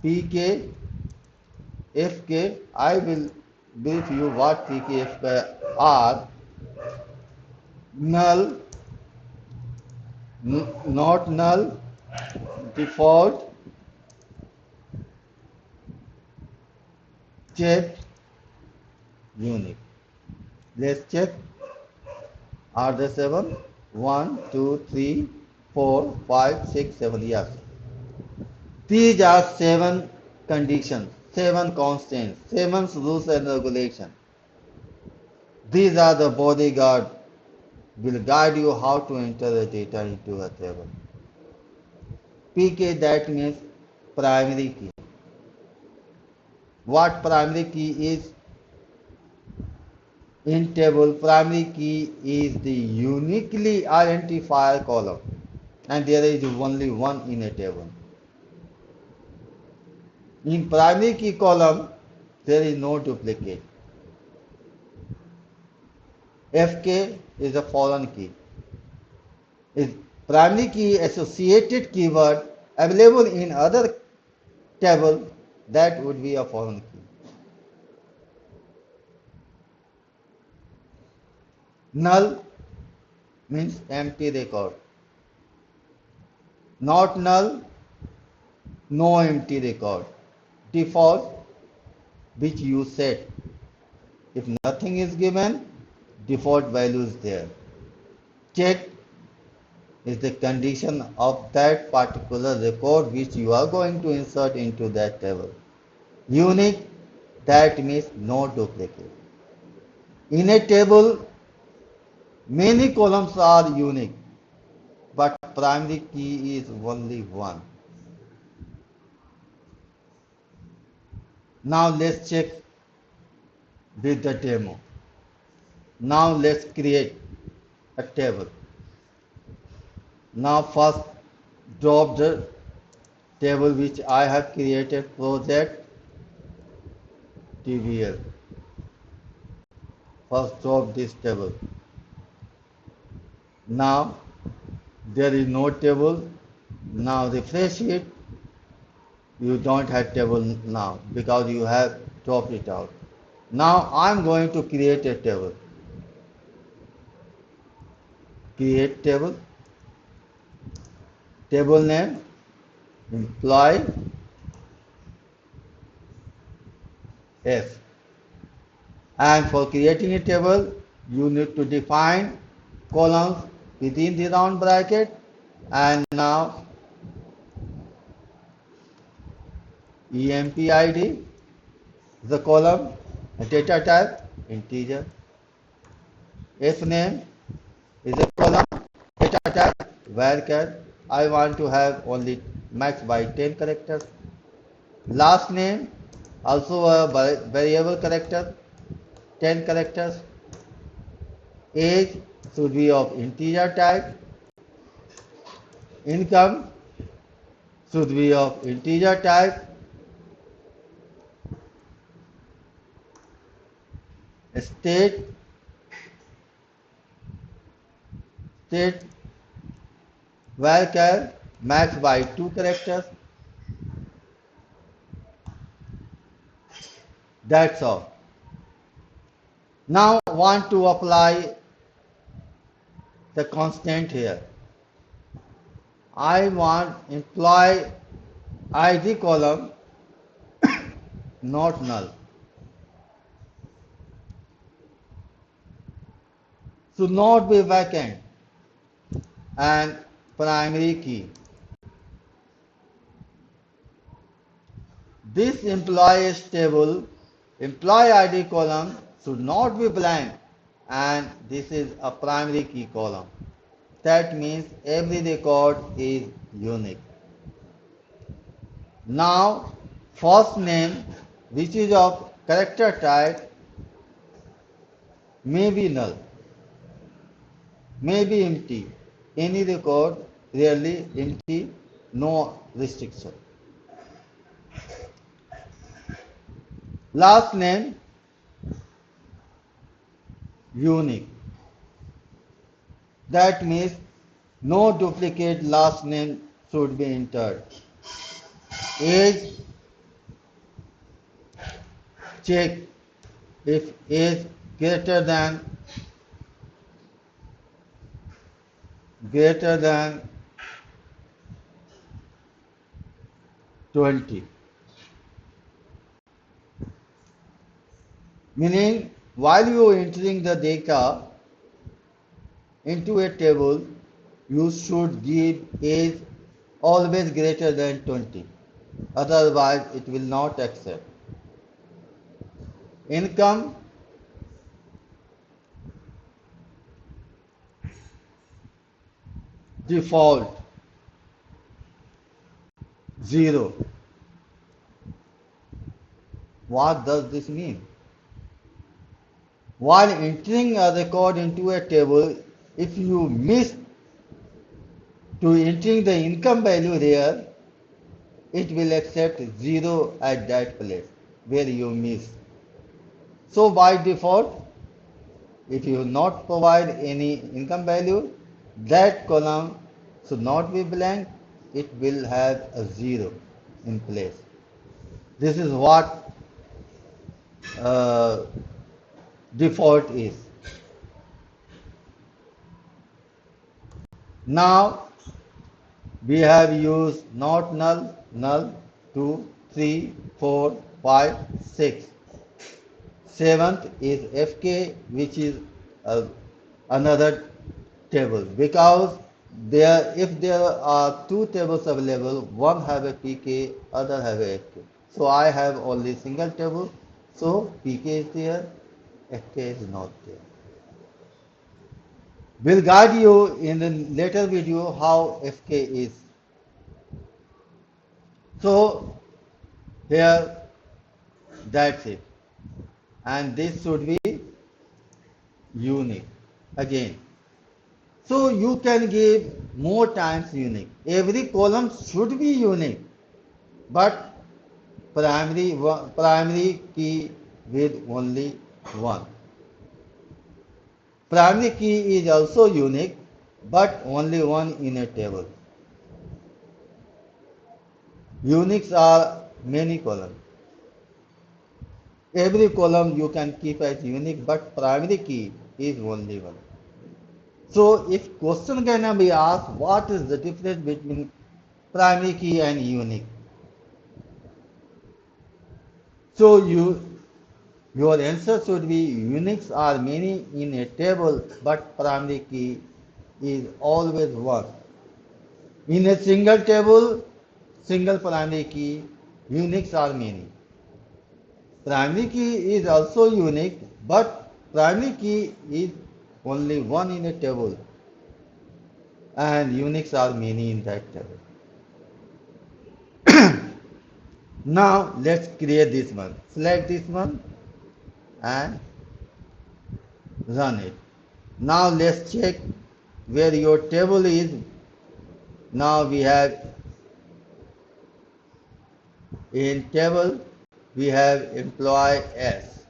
PK, FK, I will brief you what PK, FK are. Null, not null, default, check, unique. Let's check. Are there 7? 1, 2, 3, 4, 5, 6, 7. Yes. These are 7 conditions, 7 constants, 7 rules and regulations. These are the bodyguard will guide you how to enter the data into a table. PK, that means primary key. What primary key is? In table, primary key is the uniquely identifier column, and there is only one in a table. In primary key column, there is no duplicate. FK is a foreign key. Is primary key associated keyword available in other table, that would be a foreign key. Null means empty record. Not null, no empty record. Default, which you set. If nothing is given, default value is there. Check is the condition of that particular record which you are going to insert into that table. Unique, that means no duplicate. In a table, many columns are unique, but primary key is only one. Now let's check with the demo. Now let's create a table. Now first drop the table which I have created, project TVL. First drop this table. Now there is no table. Now refresh it. You don't have table now because you have dropped it out. Now I am going to create a table. Create table. Table name, employee S. And for creating a table, you need to define columns within the round bracket, and now EMPID, the column, data type, integer. F name is a column, data type, varchar. I want to have only max by 10 characters. Last name, also a variable character, 10 characters. Age should be of integer type. Income should be of integer type. State state varchar max by 2 characters. That's all. Now want to apply the constant here. I want employee ID column not null. Should not be vacant and primary key. This employee table, employee ID column should not be blank and this is a primary key column. That means every record is unique. Now first name which is of character type may be null, may be empty. Any record rarely empty, no restriction. Last name unique. That means no duplicate last name should be entered. Age, check if age greater than 20. Meaning while you are entering the data into a table, you should give age always greater than 20. Otherwise, it will not accept. Income, default, 0. What does this mean? While entering a record into a table, if you miss to entering the income value there, it will accept 0 at that place where you miss. So by default, if you not provide any income value, that column should not be blank, it will have a 0 in place. This is what default is. Now we have used not null, null, 2, 3, 4, 5, 6. Seventh is FK, which is another table, because if there are two tables available, one have a PK, other have a FK. So I have only single table, so PK is there, FK is not there. We'll guide you in the later video how FK is. So here, that's it. And this should be unique again. So you can give more times unique. Every column should be unique, but primary key with only one. Primary key is also unique, but only one in a table. Uniques are many columns. Every column you can keep as unique, but primary key is only one. So if question can be asked, what is the difference between primary key and unique? So your answer should be uniques are many in a table, but primary key is always one. In a single table, single primary key, uniques are many. Primary key is also unique, but primary key is only one in a table, and uniques are many in that table. Now let's create this one. Select this one and run it. Now let's check where your table is Now we have in table we have employee S.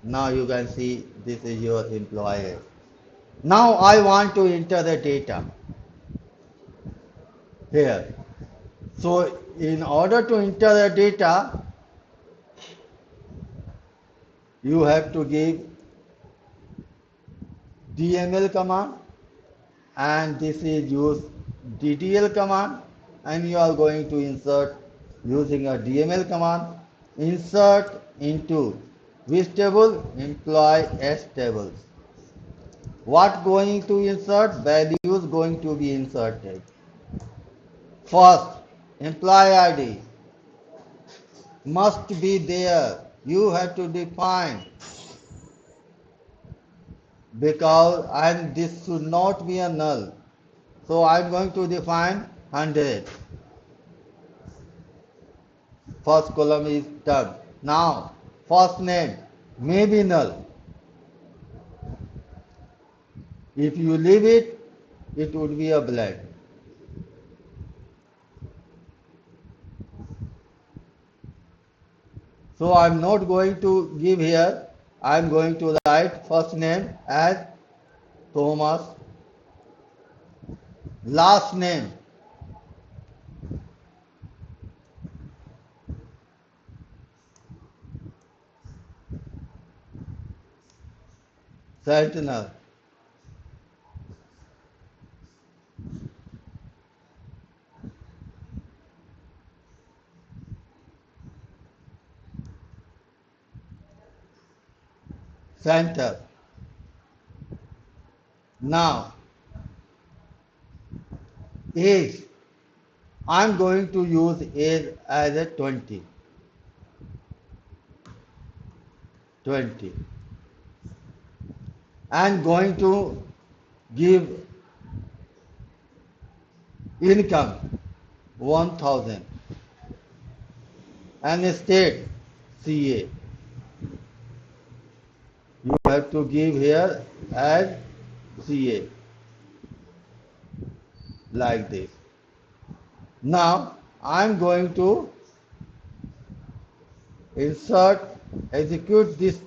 Now you can see this is your employee. Now I want to enter the data here. So in order to enter the data, you have to give DML command, and this is use DTL command, and you are going to insert using a DML command, insert into which table? Employee S tables. What going to insert? Values going to be inserted. First, employee ID must be there. You have to define, because and this should not be a null. So I am going to define 100. First column is done. Now first name may be null. If you leave it, it would be a blank. So I am not going to give here. I am going to write first name as Thomas, last name Sentinel, center. Now age, I am going to use age as a 20. And going to give income 1000 and state CA. You have to give here as CA like this. Now I am going to insert, execute this.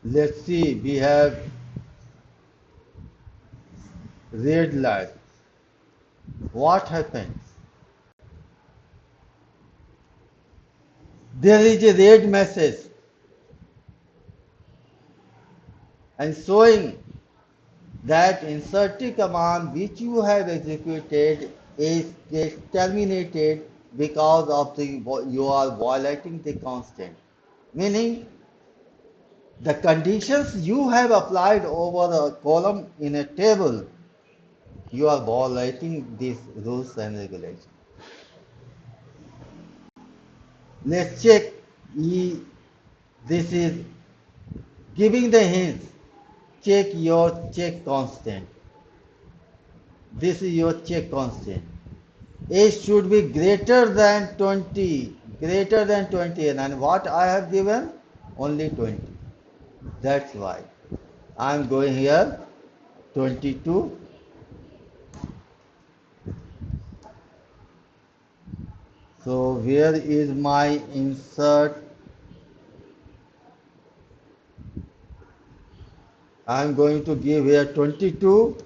Let's see, we have red line. What happened? There is a red message and showing that inserting command which you have executed is terminated because of the you are violating the constant, meaning the conditions you have applied over a column in a table, you are violating these rules and regulations. Let's check. This is giving the hints. Check your check constant. This is your check constant. Age should be greater than 20. Greater than 20. And what I have given? Only 20. That's why. I am going here 22. So where is my insert? I am going to give here 22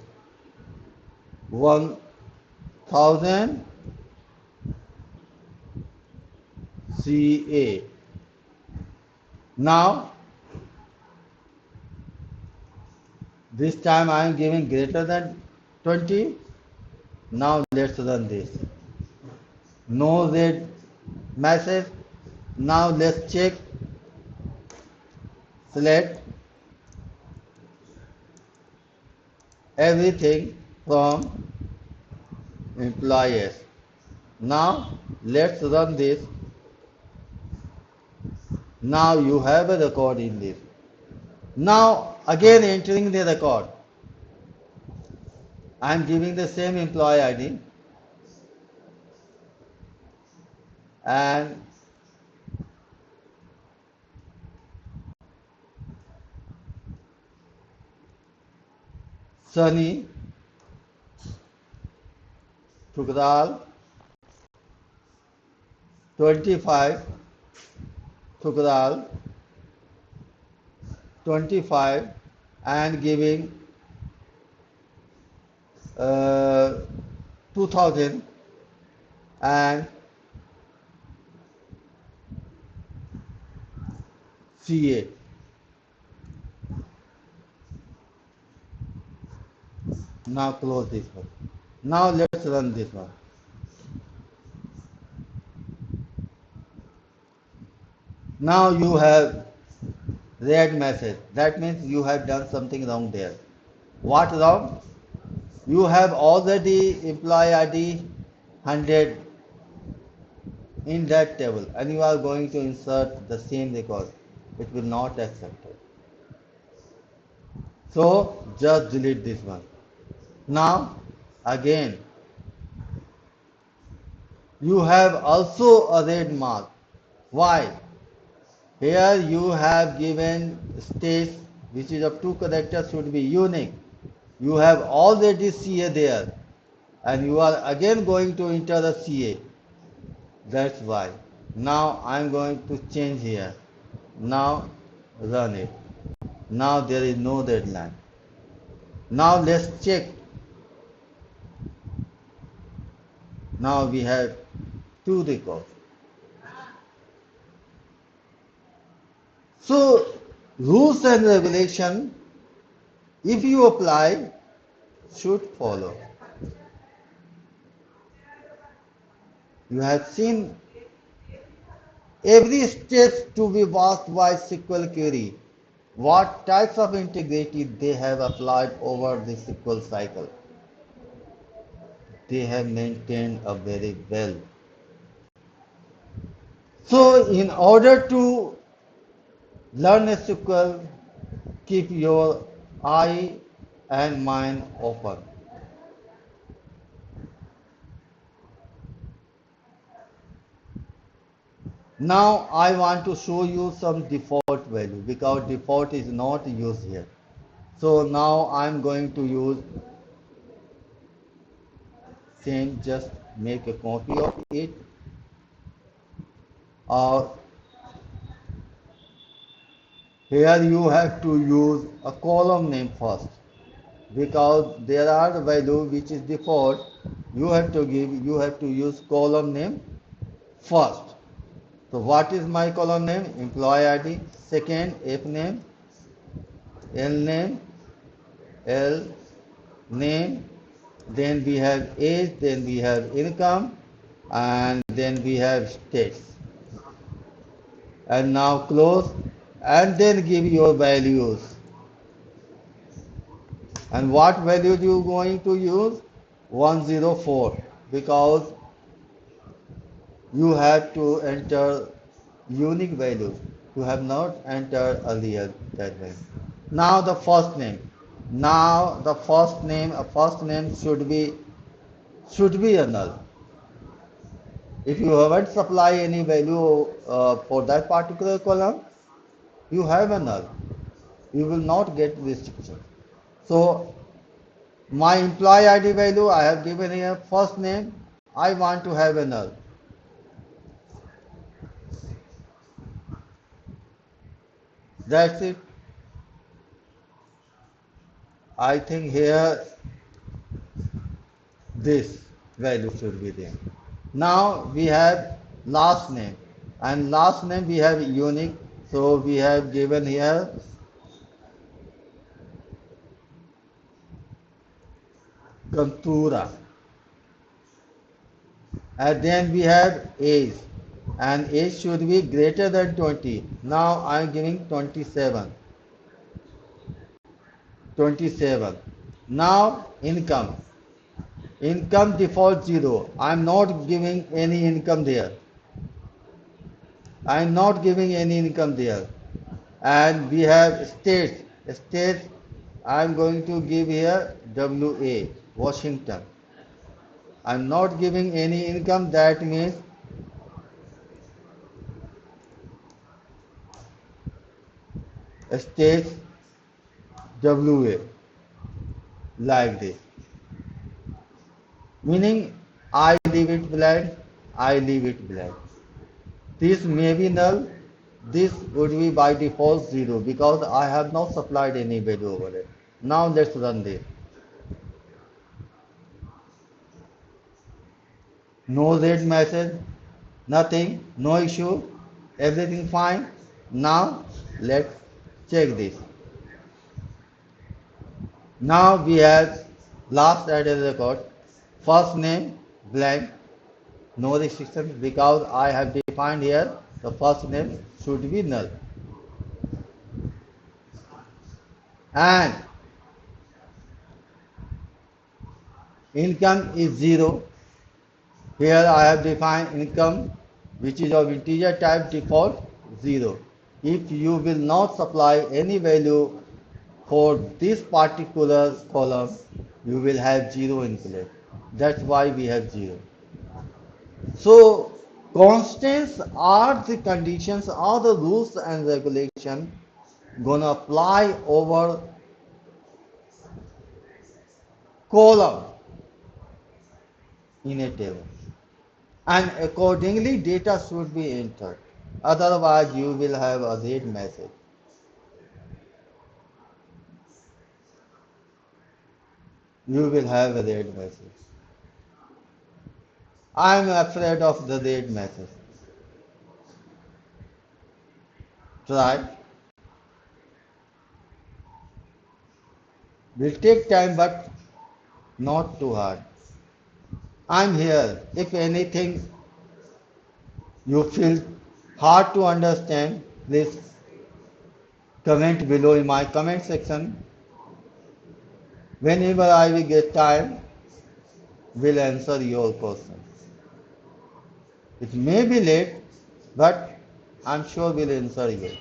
1000 CA. Now this time I am giving greater than 20. Now let's run this. No red message. Now let's check. Select everything from employees. Now let's run this. Now you have a record in this. Now again entering the record. I am giving the same employee ID and Sunny, Tukral, 25, Tukral, 25, and giving 2000 and CA. Now close this one. Now let's run this one. Now you have red message. That means you have done something wrong there. What wrong? You have already employee ID 100 in that table and you are going to insert the same record. It will not accept it. So just delete this one. Now again you have also a red mark. Why? Here you have given space which is of 2 characters should be unique. You have already CA there and you are again going to enter the CA. That's why. Now I am going to change here. Now run it. Now there is no deadline. Now let's check. Now we have 2 records. So rules and regulation, if you apply, should follow. You have seen every step to be passed by SQL query. What types of integrity they have applied over the SQL cycle. They have maintained a very well. So in order to learn SQL, keep your eye and mind open. Now I want to show you some default value because default is not used here. So now I am going to use same, just make a copy of it or here you have to use a column name first because there are value which is default. You have to use column name first. So what is my column name? Employee ID. Second, F name, L name, L name. Then we have age. Then we have income, and then we have states. And now close, and then give your values. And what values you going to use? 104 because you have to enter unique values. You have not entered earlier that way. Now the first name. Now the first name should be a null. If you haven't supplied any value for that particular column, you have a null. You will not get restriction. So my employee ID value I have given here first name. I want to have a null. That's it. I think here this value should be there. Now we have last name and last name we have unique, so we have given here Kantura and then we have age and age should be greater than 20. Now I am giving 27. Now income default 0. I am not giving any income there. And we have states. I am going to give here WA, Washington. I am not giving any income, that means states WA. like this. Meaning I leave it blank, I leave it blank. This may be null, this would be by default 0 because I have not supplied any value over it. Now let's run this. No red message, nothing, no issue, everything fine. Now let's check this. Now we have last added record, first name blank, no restrictions because I have defined here the first name should be null. And income is 0. Here I have defined income which is of integer type default 0. If you will not supply any value for this particular column, you will have 0 in place. That's why we have 0. So constants are the conditions, are the rules and regulation gonna apply over column in a table. And accordingly data should be entered. Otherwise you will have a red message. You will have a red message. I am afraid of the red message. Try. Will take time but not too hard. I'm here. If anything you feel hard to understand, please comment below in my comment section. Whenever I will get time, will answer your questions. It may be late, but I'm sure we'll answer you.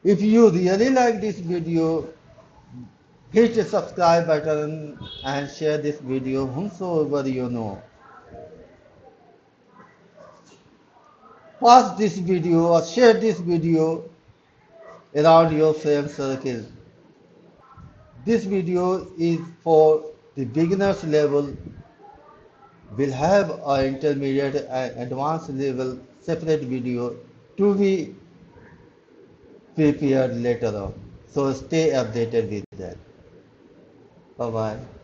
If you really like this video, hit the subscribe button and share this video whomsoever you know. Pass this video or share this video around your friend circle. This video is for the beginners level. We'll have an intermediate and advanced level separate video to be prepared later on. So stay updated with that. Bye bye.